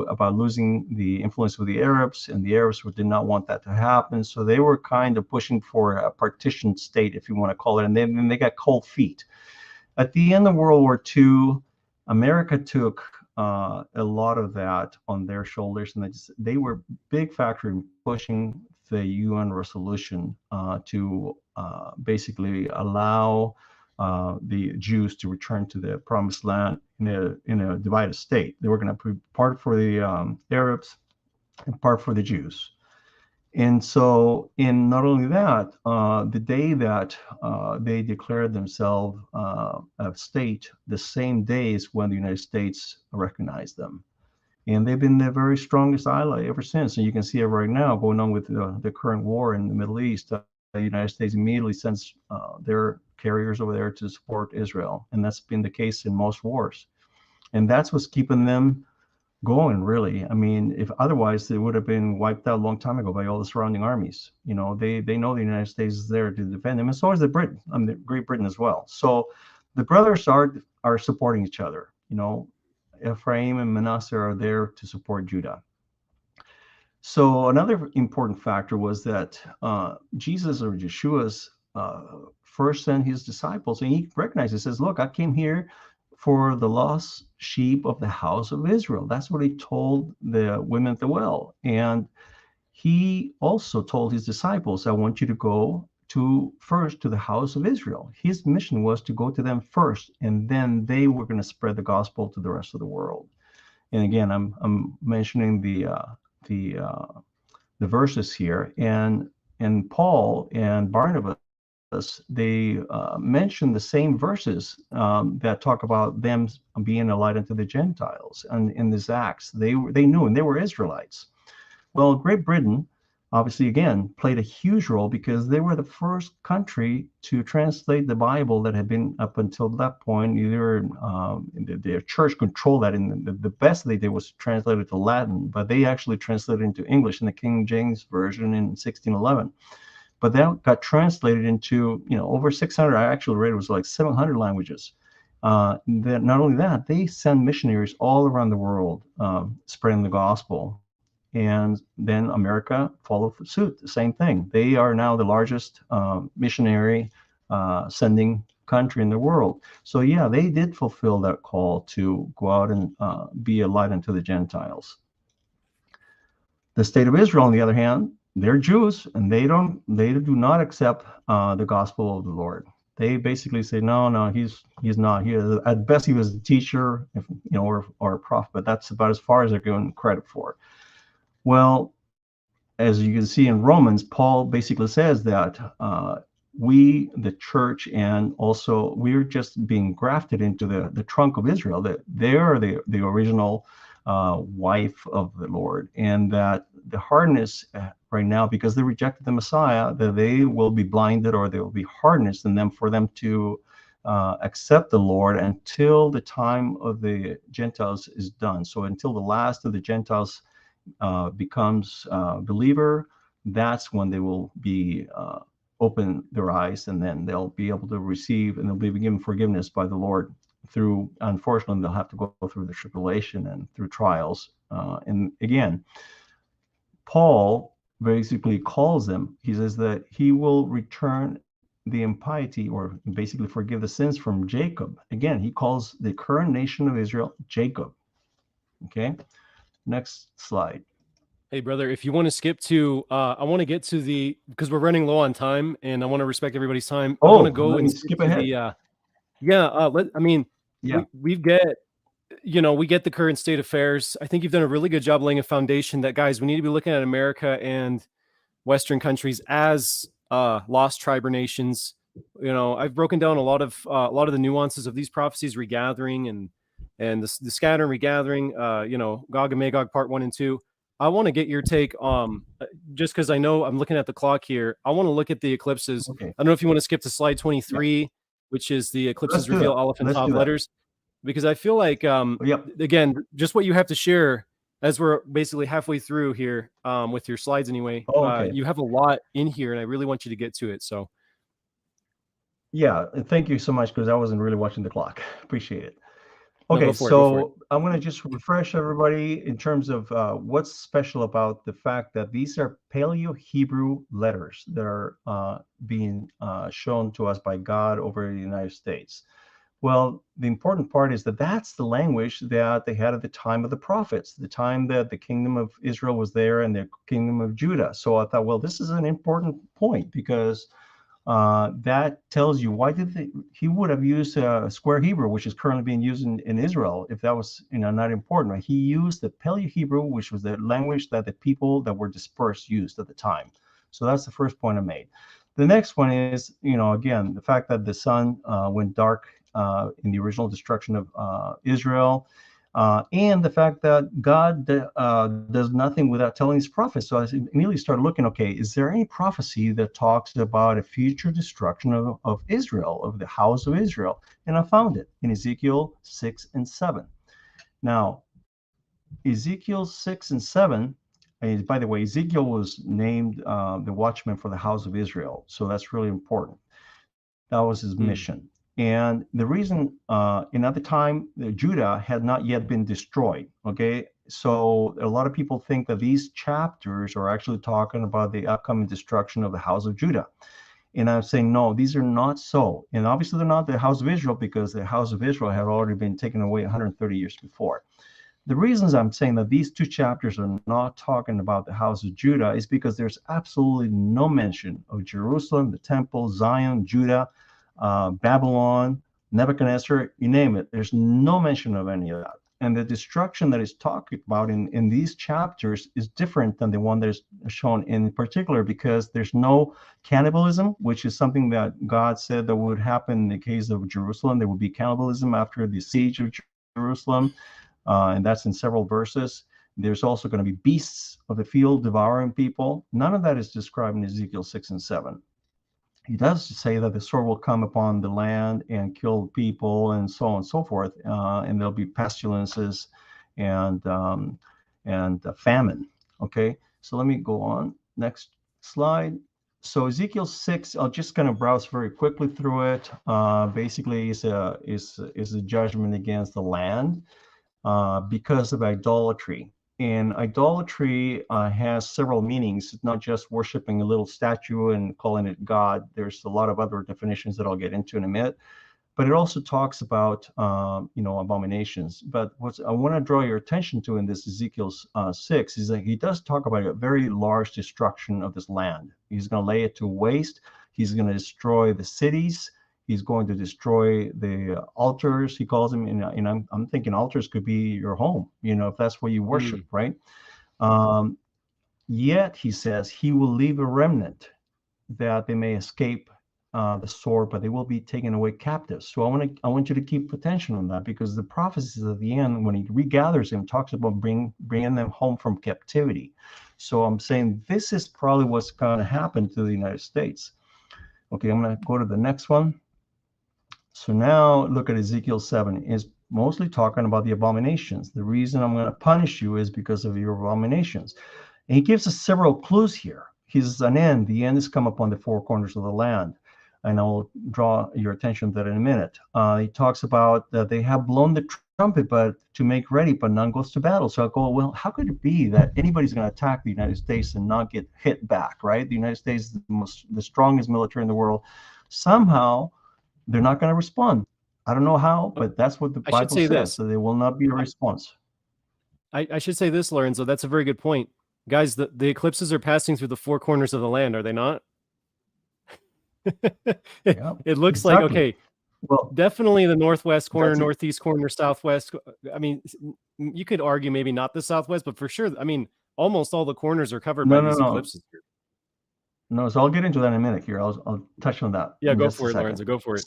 about losing the influence with the Arabs, and the Arabs did not want that to happen. So they were kind of pushing for a partition state, if you want to call it, and then they got cold feet. At the end of World War II, America took a lot of that on their shoulders, and they were big factor in pushing the UN resolution to basically allow the Jews to return to the Promised Land in a divided state. They were going to put part for the Arabs and part for the Jews. And so, in not only that, the day that they declared themselves a state, the same day is when the United States recognized them. And they've been the very strongest ally ever since. And you can see it right now going on with the current war in the Middle East. The United States immediately sends their carriers over there to support Israel. And that's been the case in most wars. And that's what's keeping them going, really. I mean, if otherwise, they would have been wiped out a long time ago by all the surrounding armies. They know the United States is there to defend them, and so is Great Britain as well. So the brothers are supporting each other. Ephraim and Manasseh are there to support Judah. So another important factor was that Jesus, or Yeshua's, first sent his disciples, and he recognizes, says, "Look, I came here for the lost sheep of the house of Israel." That's what he told the women at the well. And he also told his disciples, "I want you to go first to the house of Israel." His mission was to go to them first, and then they were going to spread the gospel to the rest of the world. And again, I'm mentioning the the verses here, and Paul and Barnabas, they mention the same verses that talk about them being a light unto the Gentiles. And in this Acts, they knew, and they were Israelites. Well, Great Britain, obviously, again, played a huge role because they were the first country to translate the Bible that had been up until that point. Either their church controlled that, and the best they did was translate it to Latin, but they actually translated it into English in the King James Version in 1611. But that got translated into, over 600. I actually read it was like 700 languages. Not only that, they send missionaries all around the world spreading the gospel. And then America followed suit, the same thing. They are now the largest missionary sending country in the world. So yeah, they did fulfill that call to go out and be a light unto the Gentiles. The state of Israel, on the other hand, they're Jews, and they do not accept the gospel of the Lord. They basically say, no, he's not. At best, he was a teacher, or a prophet, but that's about as far as they're given credit for. Well, as you can see in Romans, Paul basically says that we, the church, and also we're just being grafted into the trunk of Israel, that they are the original wife of the Lord, and that the hardness right now, because they rejected the Messiah, that they will be blinded, or there will be hardness in them for them to accept the Lord until the time of the Gentiles is done. So until the last of the Gentiles becomes a believer, that's when they will be open their eyes, and then they'll be able to receive, and they'll be given forgiveness by the Lord through, unfortunately, they'll have to go through the tribulation and through trials. And again, Paul basically calls them, he says that he will return the impiety, or basically forgive the sins from Jacob. Again, he calls the current nation of Israel Jacob. Okay, next slide. Hey, brother, if you want to skip to, I want to get to because we're running low on time, and I want to respect everybody's time. I want to go and skip ahead. we get the current state of affairs. I think you've done a really good job laying a foundation that, guys, we need to be looking at America and Western countries as lost tribe or nations. I've broken down a lot of the nuances of these prophecies regathering and the scatter and regathering. Gog and Magog part 1 and 2. I want to get your take, just because I know I'm looking at the clock here. I want to look at the eclipses. Okay. I don't know if you want to skip to slide 23, which is the eclipses reveal Aleph and Tav letters, because I feel like, again, just what you have to share, as we're basically halfway through here with your slides anyway, you have a lot in here, and I really want you to get to it. So, yeah, thank you so much, because I wasn't really watching the clock. Appreciate it. Okay, no, so I'm going to just refresh everybody in terms of what's special about the fact that these are Paleo-Hebrew letters that are being shown to us by God over the United States. Well, the important part is that that's the language that they had at the time of the prophets, the time that the kingdom of Israel was there and the kingdom of Judah. So I thought, well, this is an important point, because that tells you why he would have used Square Hebrew, which is currently being used in Israel, if that was not important. Right? He used the Paleo-Hebrew, which was the language that the people that were dispersed used at the time. So that's the first point I made. The next one is, again, the fact that the sun went dark in the original destruction of Israel. And the fact that God does nothing without telling his prophets. So I immediately started looking, okay, is there any prophecy that talks about a future destruction of Israel, of the house of Israel? And I found it in Ezekiel 6 and 7. Now, Ezekiel 6 and 7, and by the way, Ezekiel was named the watchman for the house of Israel. So that's really important. That was his mission. And the reason, at the time, Judah had not yet been destroyed, okay? So a lot of people think that these chapters are actually talking about the upcoming destruction of the house of Judah. And I'm saying, no, these are not so. And obviously they're not the house of Israel, because the house of Israel had already been taken away 130 years before. The reasons I'm saying that these two chapters are not talking about the house of Judah is because there's absolutely no mention of Jerusalem, the temple, Zion, Judah, Babylon, Nebuchadnezzar, you name it. There's no mention of any of that. And the destruction that is talked about in these chapters is different than the one that is shown in particular, because there's no cannibalism, which is something that God said that would happen in the case of Jerusalem. There would be cannibalism after the siege of Jerusalem, and that's in several verses. There's also going to be beasts of the field devouring people. None of that is described in Ezekiel 6 and 7. He does say that the sword will come upon the land and kill people and so on and so forth, and there'll be pestilences and famine. Okay, so let me go on. Next slide. So Ezekiel 6, I'll just kind of browse very quickly through it. Basically, is a judgment against the land because of idolatry. And idolatry has several meanings. It's not just worshiping a little statue and calling it God. There's a lot of other definitions that I'll get into in a minute. But it also talks about, abominations. But what I want to draw your attention to in this Ezekiel 6 is that he does talk about a very large destruction of this land. He's going to lay it to waste. He's going to destroy the cities. He's going to destroy the altars, he calls them. And I'm thinking altars could be your home, if that's what you worship, right? Yet, he says, he will leave a remnant that they may escape the sword, but they will be taken away captives. So I want you to keep attention on that, because the prophecies at the end, when he regathers them, talks about bringing them home from captivity. So I'm saying this is probably what's going to happen to the United States. Okay, I'm going to go to the next one. So now look at Ezekiel 7. It's mostly talking about the abominations. The reason I'm going to punish you is because of your abominations. And he gives us several clues here. He says, an end. The end has come upon the four corners of the land. And I'll draw your attention to that in a minute. He talks about that they have blown the trumpet but to make ready, but none goes to battle. So I go, well, how could it be that anybody's going to attack the United States and not get hit back, right? The United States is the strongest military in the world. Somehow, they're not going to respond. I don't know how, but that's what the Bible says. So there will not be a response. I should say this, Lorenzo. That's a very good point. Guys, the eclipses are passing through the four corners of the land, are they not? It looks like, okay, well, definitely the northwest corner, northeast corner, southwest. I mean, you could argue maybe not the southwest, but for sure, I mean, almost all the corners are covered by these eclipses here. No, so I'll get into that in a minute here. I'll touch on that. Yeah, go for it, Lorenzo. Go for it.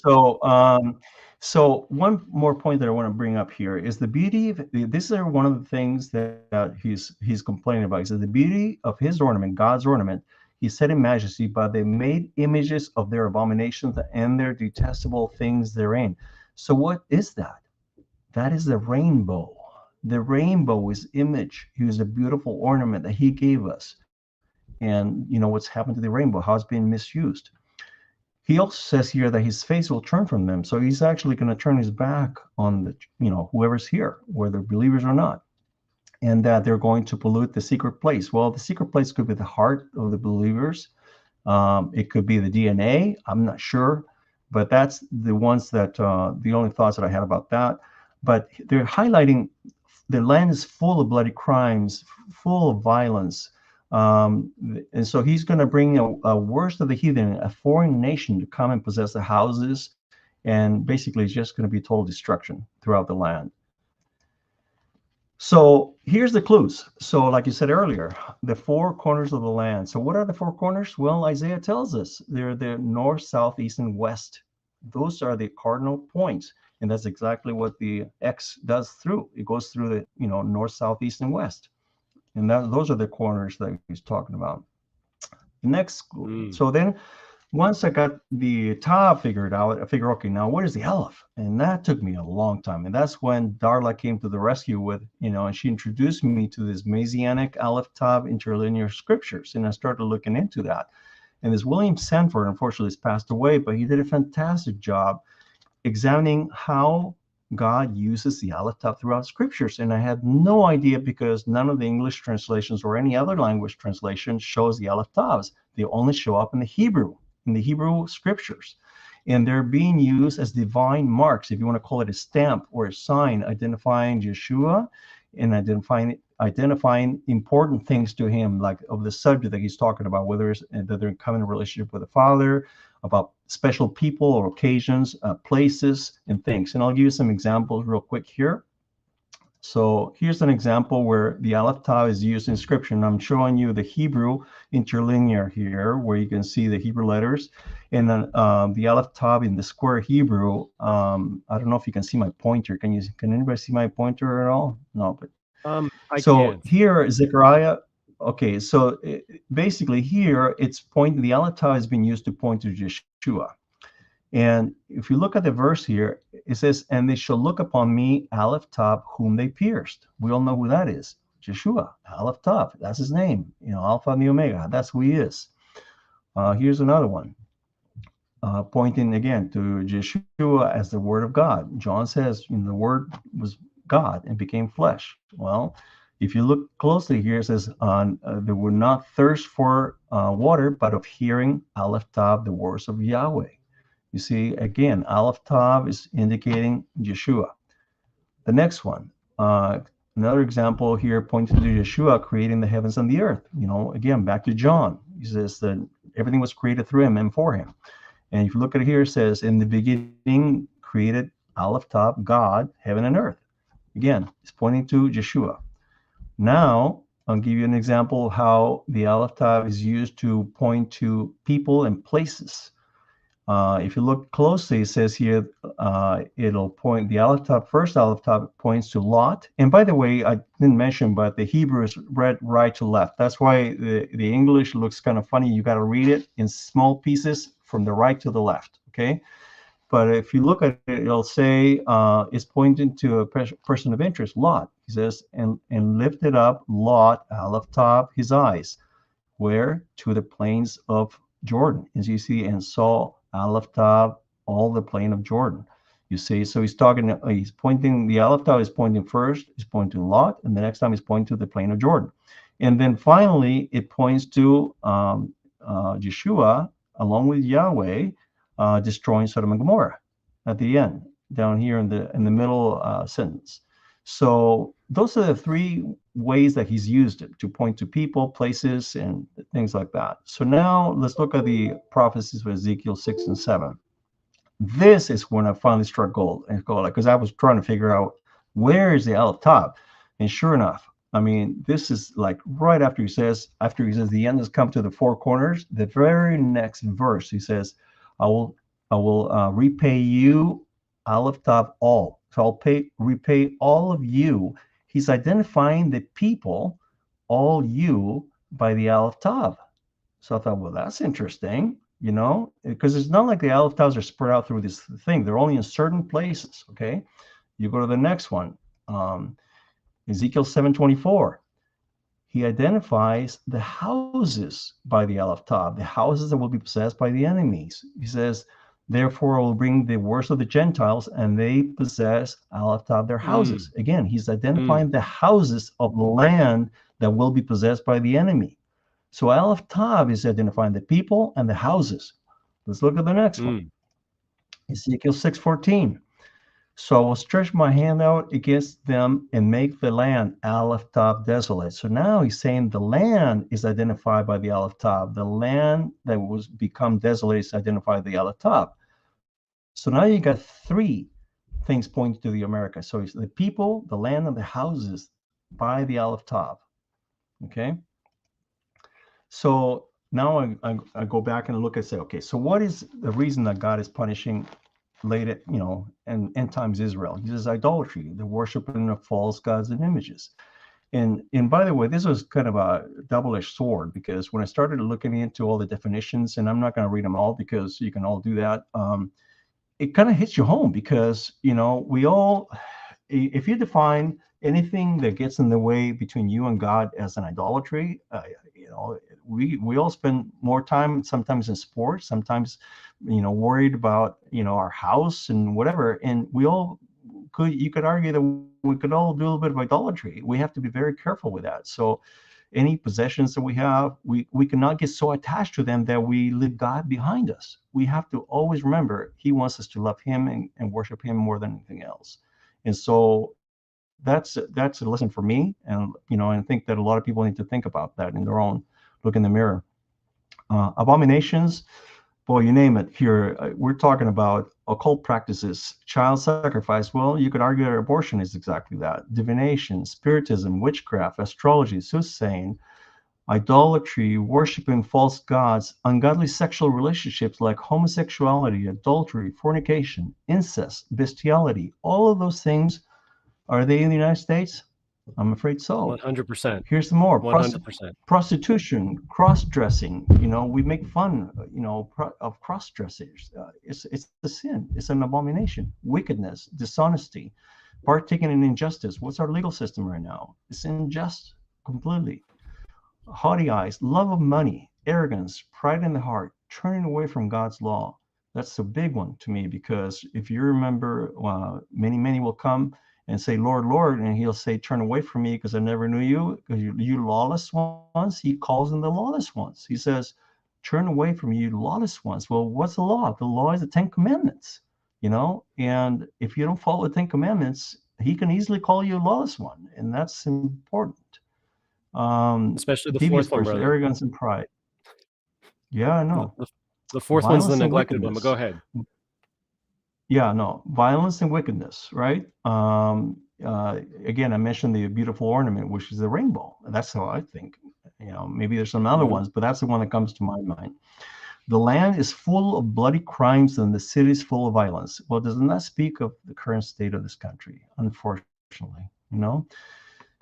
So one more point that I want to bring up here is the beauty of this is one of the things that he's complaining about. He says the beauty of his ornament, God's ornament, he said in majesty, but they made images of their abominations and their detestable things therein. So what is that? That is the rainbow. The rainbow is image. He was a beautiful ornament that he gave us. And what's happened to the rainbow, how it's been misused. He also says here that his face will turn from them. So he's actually going to turn his back on the, whoever's here, whether believers or not, and that they're going to pollute the secret place. Well, the secret place could be the heart of the believers. It could be the DNA. I'm not sure, but that's the ones that the only thoughts that I had about that. But they're highlighting the land is full of bloody crimes, full of violence. And so he's going to bring a worst of the heathen, a foreign nation, to come and possess the houses, and basically it's just going to be total destruction throughout the land. So here's the clues. So like you said earlier, the four corners of the land. So what are the four corners? Well, Isaiah tells us they're the north, south, east, and west. Those are the cardinal points. And that's exactly what the X does through. It goes through the, north, south, east, and west. And those are the corners that he's talking about. Next, so then once I got the Tav figured out, I figured, okay, now what is the Aleph? And that took me a long time. And that's when Darla came to the rescue with, and she introduced me to this Messianic Aleph Tav interlinear scriptures. And I started looking into that. And this William Sanford, unfortunately, has passed away, but he did a fantastic job examining how God uses the Aleph Tav throughout scriptures. And I had no idea, because none of the English translations or any other language translation shows the Aleph Tavs. They only show up in the Hebrew scriptures. And they're being used as divine marks, if you want to call it a stamp or a sign, identifying Yeshua and identifying important things to him, like of the subject that he's talking about, whether it's that they're in covenant relationship with the Father, about special people or occasions, places, and things. And I'll give you some examples real quick here. So here's an example where the Aleph Tav is used in scripture. And I'm showing you the Hebrew interlinear here, where you can see the Hebrew letters. And then the Aleph Tav in the square Hebrew. I don't know if you can see my pointer. Can anybody see my pointer at all? No, but I so can't. here Zechariah. Okay, so basically here it's pointing. The Aleph Tav has been used to point to Yeshua. And if you look at the verse here, it says, "And they shall look upon me, Aleph Tav, whom they pierced." We all know who that is. Yeshua, Aleph Tav. That's his name. Alpha and the Omega. That's who he is. Here's another one, pointing again to Yeshua as the Word of God. John says, the Word was God and became flesh. Well, if you look closely here, it says, "They would not thirst for water, but of hearing Aleph Tav, the words of Yahweh." You see, again, Aleph Tav is indicating Yeshua. The next one, another example here pointing to Yeshua creating the heavens and the earth. Again, back to John. He says that everything was created through him and for him. And if you look at it here, it says, "In the beginning created Aleph Tav, God, heaven and earth." Again, it's pointing to Yeshua. Now, I'll give you an example of how the Aleph Tav is used to point to people and places. If you look closely, it says here, it'll point, the Aleph Tav, first Aleph Tav points to Lot. And by the way, I didn't mention, but the Hebrew is read right to left. That's why the English looks kind of funny. You got to read it in small pieces from the right to the left, okay? But if you look at it, it'll say it's pointing to a person of interest, Lot. He says, and lifted up Lot, Aleph Tav, his eyes. Where? To the plains of Jordan. As you see, and saw Aleph Tav, all the plain of Jordan. You see, so he's pointing, the Aleph Tav is pointing first, he's pointing to Lot, and the next time he's pointing to the plain of Jordan. And then finally, it points to Yeshua, along with Yahweh, destroying Sodom and Gomorrah at the end, down here in the middle sentence. So those are the three ways that he's used it to point to people, places, and things like that. So now let's look at the prophecies of Ezekiel 6 and 7. This is when I finally struck gold, because I was trying to figure out where is the Aleph Tav. And sure enough, I mean, this is like right after he says the end has come to the four corners. The very next verse, he says, I will repay you, Aleph Tav, all. So I'll repay all of you. He's identifying the people, all you, by the Aleph Tav. So I thought, well, that's interesting, because it's not like the Aleph Tavs are spread out through this thing. They're only in certain places, okay? You go to the next one, Ezekiel 7:24. He identifies the houses by the Aleph Tav, the houses that will be possessed by the enemies. He says, therefore, I will bring the worst of the Gentiles, and they possess Aleph Tav, their houses. Again, he's identifying the houses of the land that will be possessed by the enemy. So Aleph Tav is identifying the people and the houses. Let's look at the next one. Ezekiel 6:14. So I will stretch my hand out against them and make the land, Aleph Tav, desolate. So now he's saying the land is identified by the Aleph Tav. The land that was become desolate is identified by the Aleph Tav. So now you got three things pointing to the Americas. So it's the people, the land, and the houses by the Aleph Tav. Okay. So now I go back and look and say, okay, so what is the reason that God is punishing and end times Israel? He says idolatry, the worshiping of false gods and images. And by the way, this was kind of a double-edged sword, because when I started looking into all the definitions, and I'm not going to read them all because you can all do that, it kind of hits you home, because we all, if you define anything that gets in the way between you and God as an idolatry, we all spend more time sometimes in sports, sometimes worried about our house and whatever, and you could argue that we could all do a little bit of idolatry. We have to be very careful with that. So any possessions that we have, we cannot get so attached to them that we leave God behind us. We have to always remember he wants us to love him and worship him more than anything else. And so that's a lesson for me, and I think that a lot of people need to think about that in their own look in the mirror. Abominations, boy, you name it. Here we're talking about occult practices, child sacrifice. Well, you could argue that abortion is exactly that. Divination, spiritism, witchcraft, astrology, soothsaying, idolatry, worshiping false gods, ungodly sexual relationships like homosexuality, adultery, fornication, incest, bestiality. All of those things, are they in the United States? I'm afraid so. 100%. Here's some more. 100%. Prostitution, cross-dressing. We make fun, of cross-dressers. It's a sin. It's an abomination. Wickedness, dishonesty, partaking in injustice. What's our legal system right now? It's unjust completely. Haughty eyes, love of money, arrogance, pride in the heart, turning away from God's law. That's a big one to me, because if you remember, many will come and say, Lord, Lord, and he'll say, turn away from me because I never knew you, because you lawless ones. He calls them the lawless ones. He says, turn away from you lawless ones. Well, what's the law? The law is the 10 Commandments, and if you don't follow the 10 Commandments, he can easily call you a lawless one, and that's important. Especially the Devious fourth one, person, brother. arrogance and pride. Yeah, I know. The fourth one's the Violence and neglected one, but go wickedness. ahead. Yeah, no, violence and wickedness, right? Again, I mentioned the beautiful ornament, which is the rainbow. That's how I think. Maybe there's some other ones, but that's the one that comes to my mind. The land is full of bloody crimes and the city is full of violence. Well, doesn't that speak of the current state of this country, unfortunately?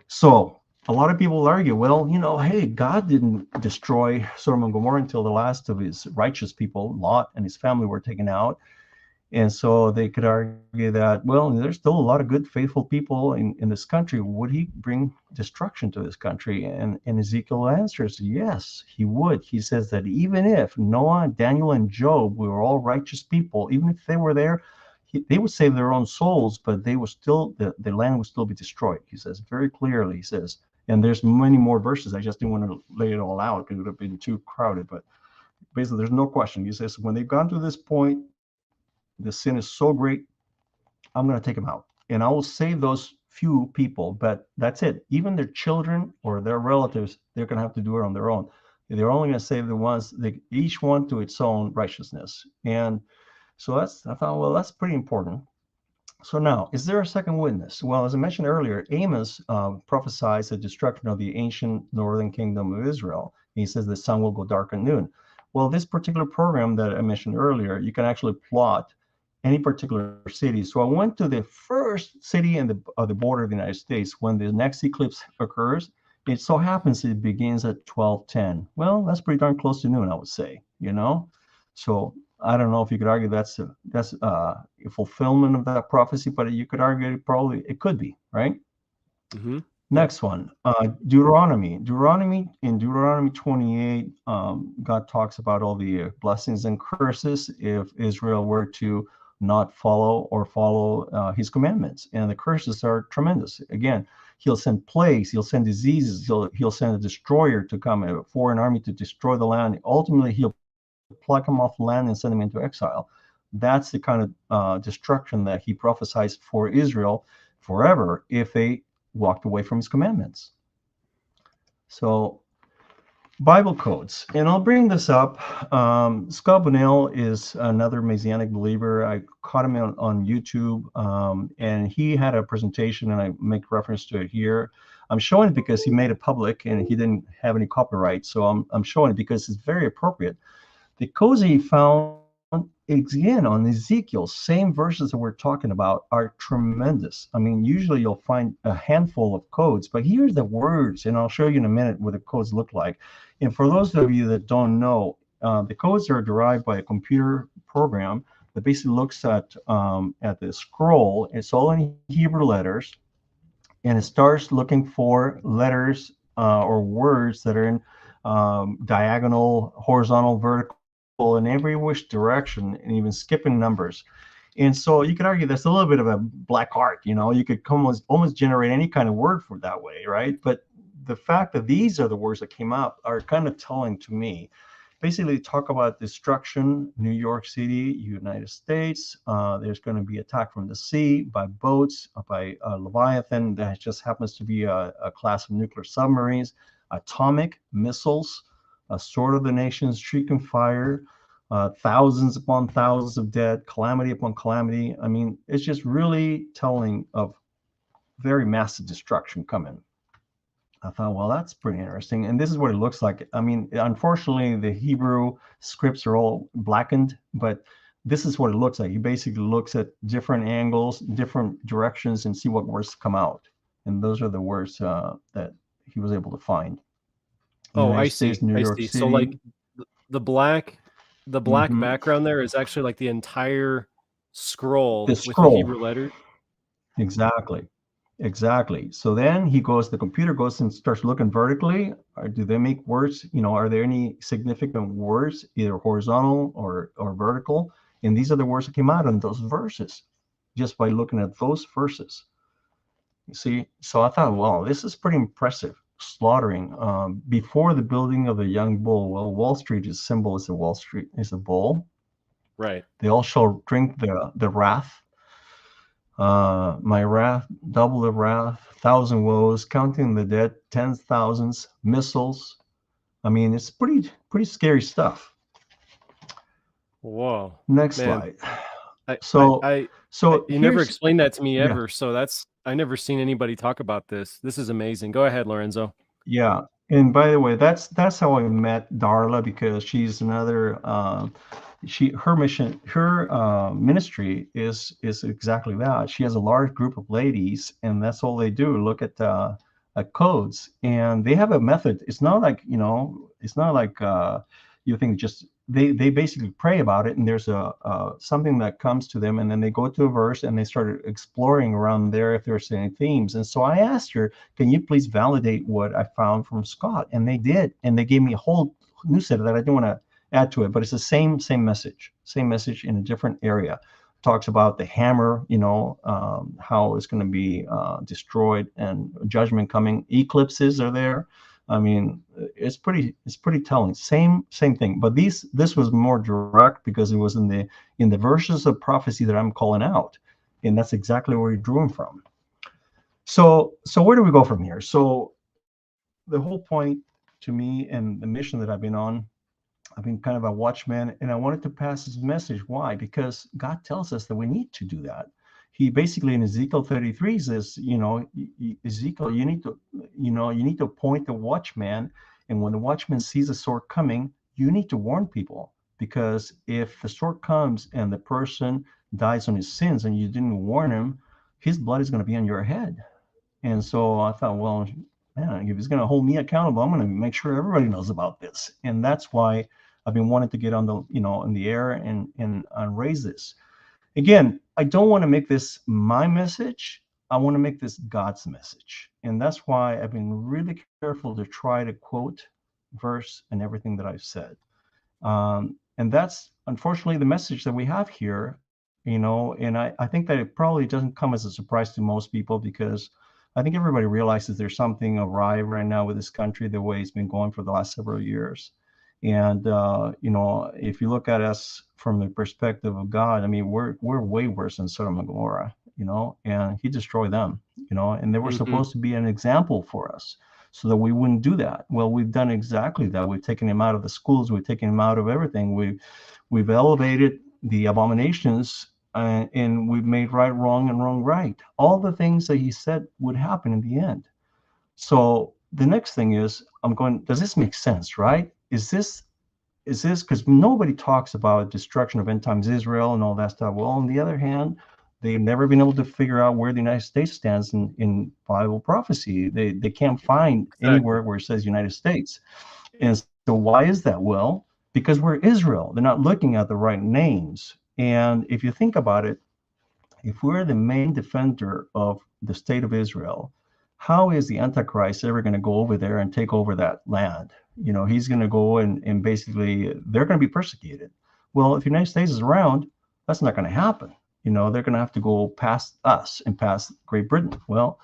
So a lot of people argue, well, hey, God didn't destroy Sodom and Gomorrah until the last of his righteous people, Lot and his family, were taken out. And so they could argue that, well, there's still a lot of good, faithful people in this country. Would he bring destruction to this country? And Ezekiel answers, yes, he would. He says that even if Noah, Daniel, and Job were all righteous people, even if they were there, they would save their own souls, but they would still, the land would still be destroyed. He says very clearly, he says, and there's many more verses. I just didn't want to lay it all out because it would have been too crowded. But basically, there's no question. He says, when they've gone to this point, the sin is so great, I'm going to take them out. And I will save those few people, but that's it. Even their children or their relatives, they're going to have to do it on their own. They're only going to save the ones, each one to its own righteousness. And so I thought, well, that's pretty important. So now, is there a second witness? Well, as I mentioned earlier, Amos prophesies the destruction of the ancient northern kingdom of Israel. He says the sun will go dark at noon. Well, this particular program that I mentioned earlier, you can actually plot any particular city. So I went to the first city of the border of the United States when the next eclipse occurs. It so happens it begins at 12:10. Well, that's pretty darn close to noon, I would say. So I don't know if you could argue that's a fulfillment of that prophecy, but you could argue it could be, right? Mm-hmm. Next one, Deuteronomy. In Deuteronomy 28, God talks about all the blessings and curses if Israel were to not follow his commandments. And the curses are tremendous. Again, he'll send plagues, he'll send diseases, he'll send a destroyer to come, a foreign army to destroy the land. Ultimately, he'll pluck them off the land and send them into exile. That's the kind of destruction that he prophesies for Israel forever if they walked away from his commandments. So Bible codes, and I'll bring this up. Scott Bunnell is another Messianic believer. I caught him on YouTube, and he had a presentation, and I make reference to it here. I'm showing it because he made it public, and he didn't have any copyright, so I'm showing it because it's very appropriate. The codes he found, again, on Ezekiel, same verses that we're talking about, are tremendous. I mean, usually you'll find a handful of codes, but here's the words, and I'll show you in a minute what the codes look like. And for those of you that don't know, the codes are derived by a computer program that basically looks at the scroll. It's all in Hebrew letters, and it starts looking for letters or words that are in diagonal, horizontal, vertical, in every which direction, and even skipping numbers. And so you could argue that's a little bit of a black art. You could almost generate any kind of word for that way, right? But the fact that these are the words that came up are kind of telling to me. Basically, talk about destruction, New York City, United States. There's going to be attack from the sea by boats, by Leviathan. That just happens to be a class of nuclear submarines, atomic missiles, a sword of the nations, shrieking fire, thousands upon thousands of dead, calamity upon calamity. I mean, it's just really telling of very massive destruction coming. I thought, well, that's pretty interesting. And this is what it looks like. I mean, unfortunately, the Hebrew scripts are all blackened, but this is what it looks like. He basically looks at different angles, different directions, and see what words come out. And those are the words that he was able to find. Oh, United I States, see. New I York see. So City. like the black the black Mm-hmm. background there is actually like the entire The scroll with the scroll. Hebrew letters. Exactly. Exactly. So then he goes, the computer goes and starts looking vertically. Or do they make words? You know, are there any significant words, either horizontal or vertical? And these are the words that came out in those verses, just by looking at those verses. You see, so I thought, wow, this is pretty impressive. Slaughtering before the building of the young bull. Well, Wall Street is symbol is a Wall Street is a bull. Right. They all shall drink the wrath. My wrath, double the wrath, thousand woes, counting the dead, tens thousands, missiles. I mean, it's pretty scary stuff. Whoa. Next Man, slide. I I So I, I so you never here's explained that to me yeah. ever, so that's I never seen anybody talk about this. This is amazing. Go ahead, Lorenzo. Yeah, and by the way, that's how I met Darla, because she's another. She her mission, her ministry is exactly that. She has a large group of ladies, and that's all they do. Look at codes, and they have a method. It's not like, it's not like you think just they basically pray about it, and there's a something that comes to them, and then they go to a verse and they start exploring around there if there's any themes. And so I asked her, can you please validate what I found from Scott? And they did, and they gave me a whole new set that I didn't want to add to it, but it's the same message in a different area. Talks about the hammer, how it's going to be destroyed, and judgment coming. Eclipses are there. I mean, it's pretty telling. Same thing, but this was more direct because it was in the verses of prophecy that I'm calling out, and that's exactly where he drew them from. So where do we go from here? So the whole point to me and the mission that I've been on, I've been kind of a watchman, and I wanted to pass this message. Why? Because God tells us that we need to do that. He basically in Ezekiel 33 says, Ezekiel, you need to appoint the watchman, and when the watchman sees a sword coming, you need to warn people, because if the sword comes and the person dies on his sins and you didn't warn him, his blood is going to be on your head. And so I thought, well, man, if he's going to hold me accountable, I'm going to make sure everybody knows about this. And that's why I've been wanting to get on the, in the air and raise this. Again, I don't want to make this my message. I want to make this God's message. And that's why I've been really careful to try to quote verse and everything that I've said. And that's unfortunately the message that we have here, and I think that it probably doesn't come as a surprise to most people, because I think everybody realizes there's something awry right now with this country, the way it's been going for the last several years. And if you look at us from the perspective of God, I mean, we're way worse than Sodom and Gomorrah, and He destroyed them, and they were Mhm. supposed to be an example for us, so that we wouldn't do that. Well, we've done exactly that. We've taken him out of the schools. We've taken him out of everything. We've elevated the abominations, and we've made right wrong and wrong right. All the things that He said would happen in the end. So the next thing is, I'm going, does this make sense, right? Is this because nobody talks about destruction of end times Israel and all that stuff? Well, on the other hand, they've never been able to figure out where the United States stands in Bible prophecy. They can't find Exactly. anywhere where it says United States. And so why is that? Well, because we're Israel. They're not looking at the right names. And if you think about it, if we're the main defender of the state of Israel, how is the Antichrist ever going to go over there and take over that land? He's going to go and basically they're going to be persecuted. Well, if the United States is around, that's not going to happen. They're going to have to go past us and past Great Britain. Well,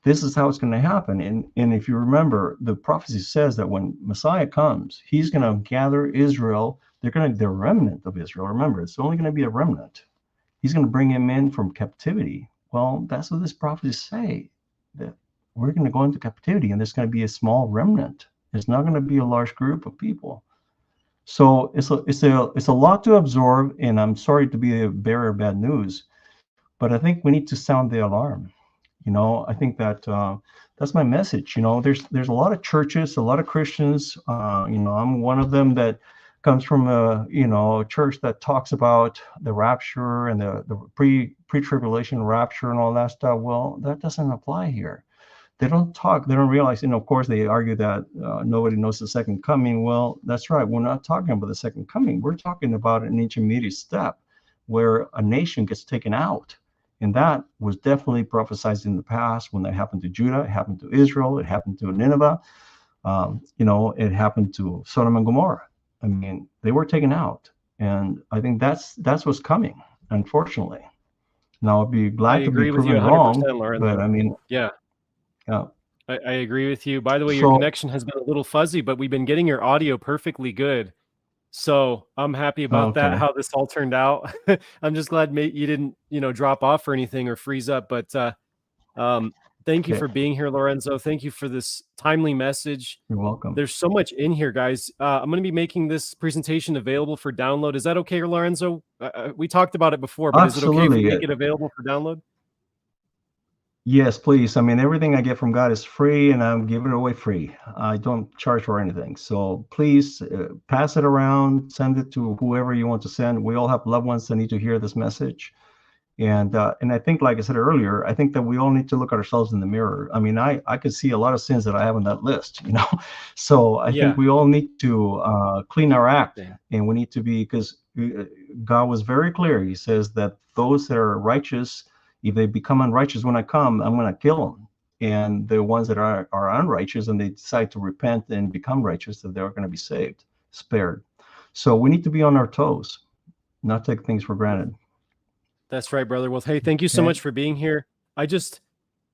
this is how it's going to happen. And if you remember, the prophecy says that when Messiah comes, he's going to gather Israel. The remnant of Israel. Remember, it's only going to be a remnant. He's going to bring him in from captivity. Well, that's what this prophecies say, that we're going to go into captivity, and there's going to be a small remnant. It's not going to be a large group of people. So it's a lot to absorb, and I'm sorry to be a bearer of bad news, but I think we need to sound the alarm. I think that that's my message. There's a lot of churches, a lot of Christians. I'm one of them that comes from a church that talks about the rapture and the pre-tribulation rapture and all that stuff. Well, that doesn't apply here. They don't realize, of course they argue that nobody knows the second coming. Well, that's right. We're not talking about the second coming. We're talking about an intermediate step where a nation gets taken out. And that was definitely prophesied in the past when that happened to Judah, it happened to Israel, it happened to Nineveh, it happened to Sodom and Gomorrah. I mean, they were taken out. And I think that's what's coming, unfortunately. Now, I'd be glad to be proven wrong, Lorenzo. but I mean, yeah. I agree with you. By the way, So- your connection has been a little fuzzy, but we've been getting your audio perfectly good. So I'm happy about that, how this all turned out. I'm just glad you didn't, drop off or anything or freeze up. But thank you for being here, Lorenzo. Thank you for this timely message. You're welcome. There's so much in here, guys. I'm going to be making this presentation available for download. Is that okay, Lorenzo? We talked about it before, but Absolutely. Is it okay if we make it available for download? Yes, please. I mean, everything I get from God is free, and I'm giving it away free. I don't charge for anything. So please pass it around, send it to whoever you want to send. We all have loved ones that need to hear this message. And I think, like I said earlier, I think that we all need to look at ourselves in the mirror. I mean, I could see a lot of sins that I have on that list, So I think we all need to clean our act, and we need to be, because God was very clear. He says that those that are righteous, if they become unrighteous when I come, I'm going to kill them. And the ones that are unrighteous and they decide to repent and become righteous, that they're going to be spared. So we need to be on our toes, not take things for granted. That's right, brother. Well, hey, thank you so much for being here. I just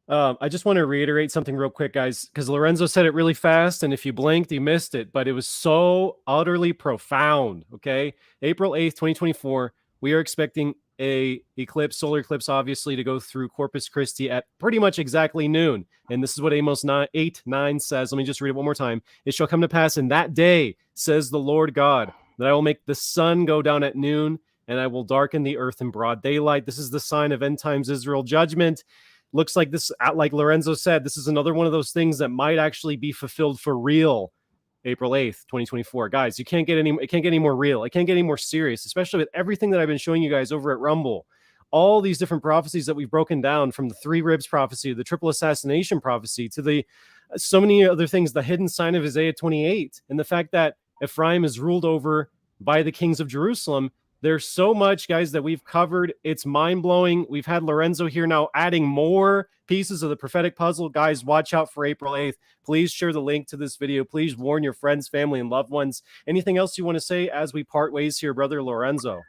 want to reiterate something real quick, guys, because Lorenzo said it really fast, and if you blinked, you missed it, but it was so utterly profound, okay? April 8th, 2024, we are expecting a solar eclipse, obviously, to go through Corpus Christi at pretty much exactly noon. And this is what Amos 8:9 says. Let me just read it one more time. It shall come to pass in that day, says the Lord God, that I will make the sun go down at noon, and I will darken the earth in broad daylight. This is the sign of end times Israel judgment. Looks like this, like Lorenzo said, this is another one of those things that might actually be fulfilled for real. April 8th, 2024. Guys, it can't get any more real. It can't get any more serious, especially with everything that I've been showing you guys over at Rumble. All these different prophecies that we've broken down, from the three ribs prophecy, the triple assassination prophecy, to the so many other things, the hidden sign of Isaiah 28, and the fact that Ephraim is ruled over by the kings of Jerusalem. There's so much, guys, that we've covered. It's mind-blowing. We've had Lorenzo here now adding more pieces of the prophetic puzzle. Guys, watch out for April 8th. Please share the link to this video. Please warn your friends, family, and loved ones. Anything else you want to say as we part ways here, brother Lorenzo?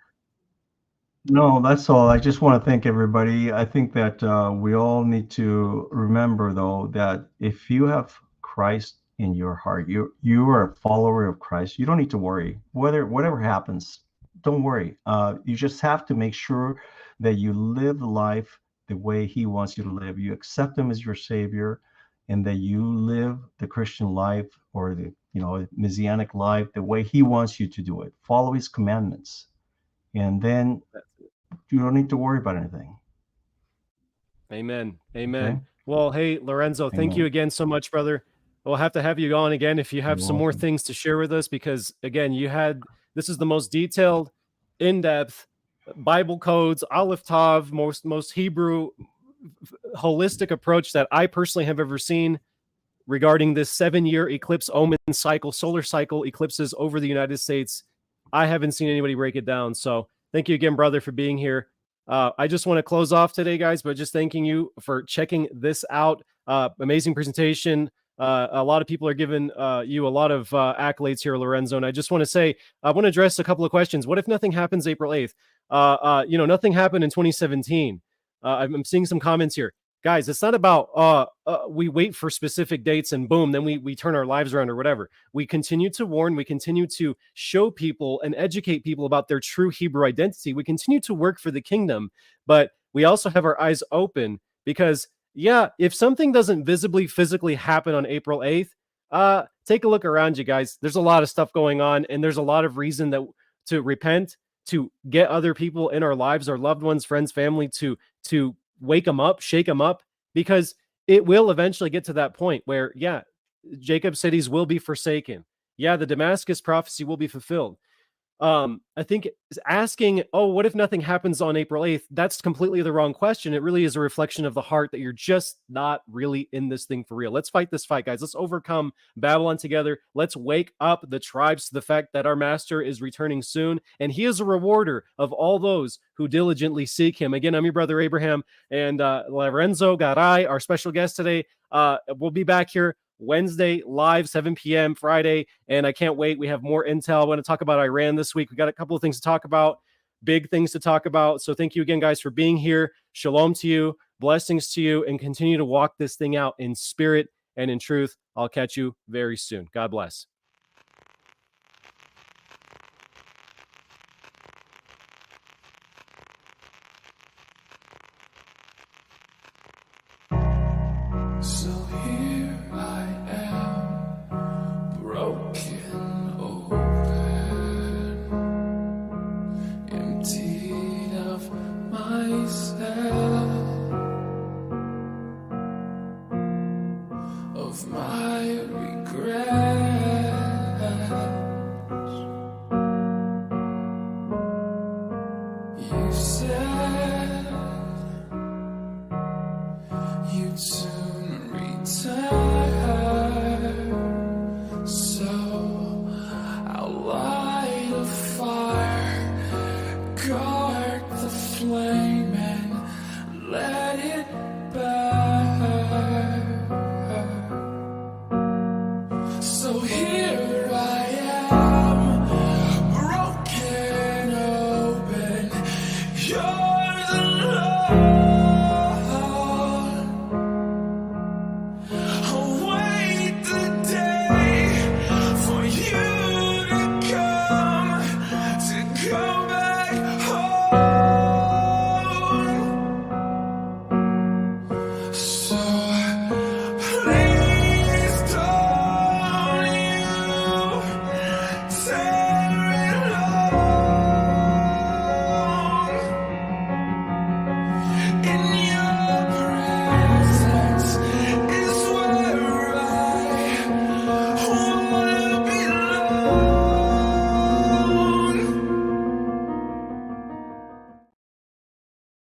No, that's all. I just want to thank everybody. I think that we all need to remember, though, that if you have Christ in your heart, you are a follower of Christ. You don't need to worry. Whatever happens, don't worry. You just have to make sure that you live life the way he wants you to live. You accept him as your savior, and that you live the Christian life, or the Messianic life, the way he wants you to do it. Follow his commandments, and then you don't need to worry about anything. Amen. Okay? Well, hey, Lorenzo, thank you again so much, brother. We'll have to have you on again if you have some more things to share with us, because again, this is the most detailed, in-depth Bible codes, Aleph Tav, most Hebrew holistic approach that I personally have ever seen regarding this 7-year eclipse omen cycle, solar cycle eclipses over the United States. I haven't seen anybody break it down. So thank you again, brother, for being here. I just want to close off today, guys, but just thanking you for checking this out. Amazing presentation. A lot of people are giving you a lot of accolades here, Lorenzo. And I just want to say, I want to address a couple of questions. What if nothing happens April 8th? Nothing happened in 2017. I'm seeing some comments here. Guys, it's not about we wait for specific dates and boom, then we turn our lives around or whatever. We continue to warn. We continue to show people and educate people about their true Hebrew identity. We continue to work for the kingdom, but we also have our eyes open, because, yeah, if something doesn't visibly, physically happen on April 8th, take a look around you guys. There's a lot of stuff going on, and there's a lot of reason that to repent, to get other people in our lives, our loved ones, friends, family, to wake them up, shake them up, because it will eventually get to that point where, yeah, Jacob's cities will be forsaken. Yeah, the Damascus prophecy will be fulfilled. I think asking, oh, what if nothing happens on April 8th? That's completely the wrong question. It really is a reflection of the heart that you're just not really in this thing for real. Let's fight this fight, guys. Let's overcome Babylon together. Let's wake up the tribes to the fact that our master is returning soon, and he is a rewarder of all those who diligently seek him. Again, I'm your brother Abraham, and Lorenzo Garay, our special guest today. We'll be back here Wednesday live, 7 p.m. Friday, and I can't wait. We have more intel. I want to talk about Iran this week. We got a couple of things to talk about, big things to talk about. So thank you again, guys, for being here. Shalom to you, blessings to you, and continue to walk this thing out in spirit and in truth. I'll catch you very soon. God bless. So here I am, broken open, emptied of myself.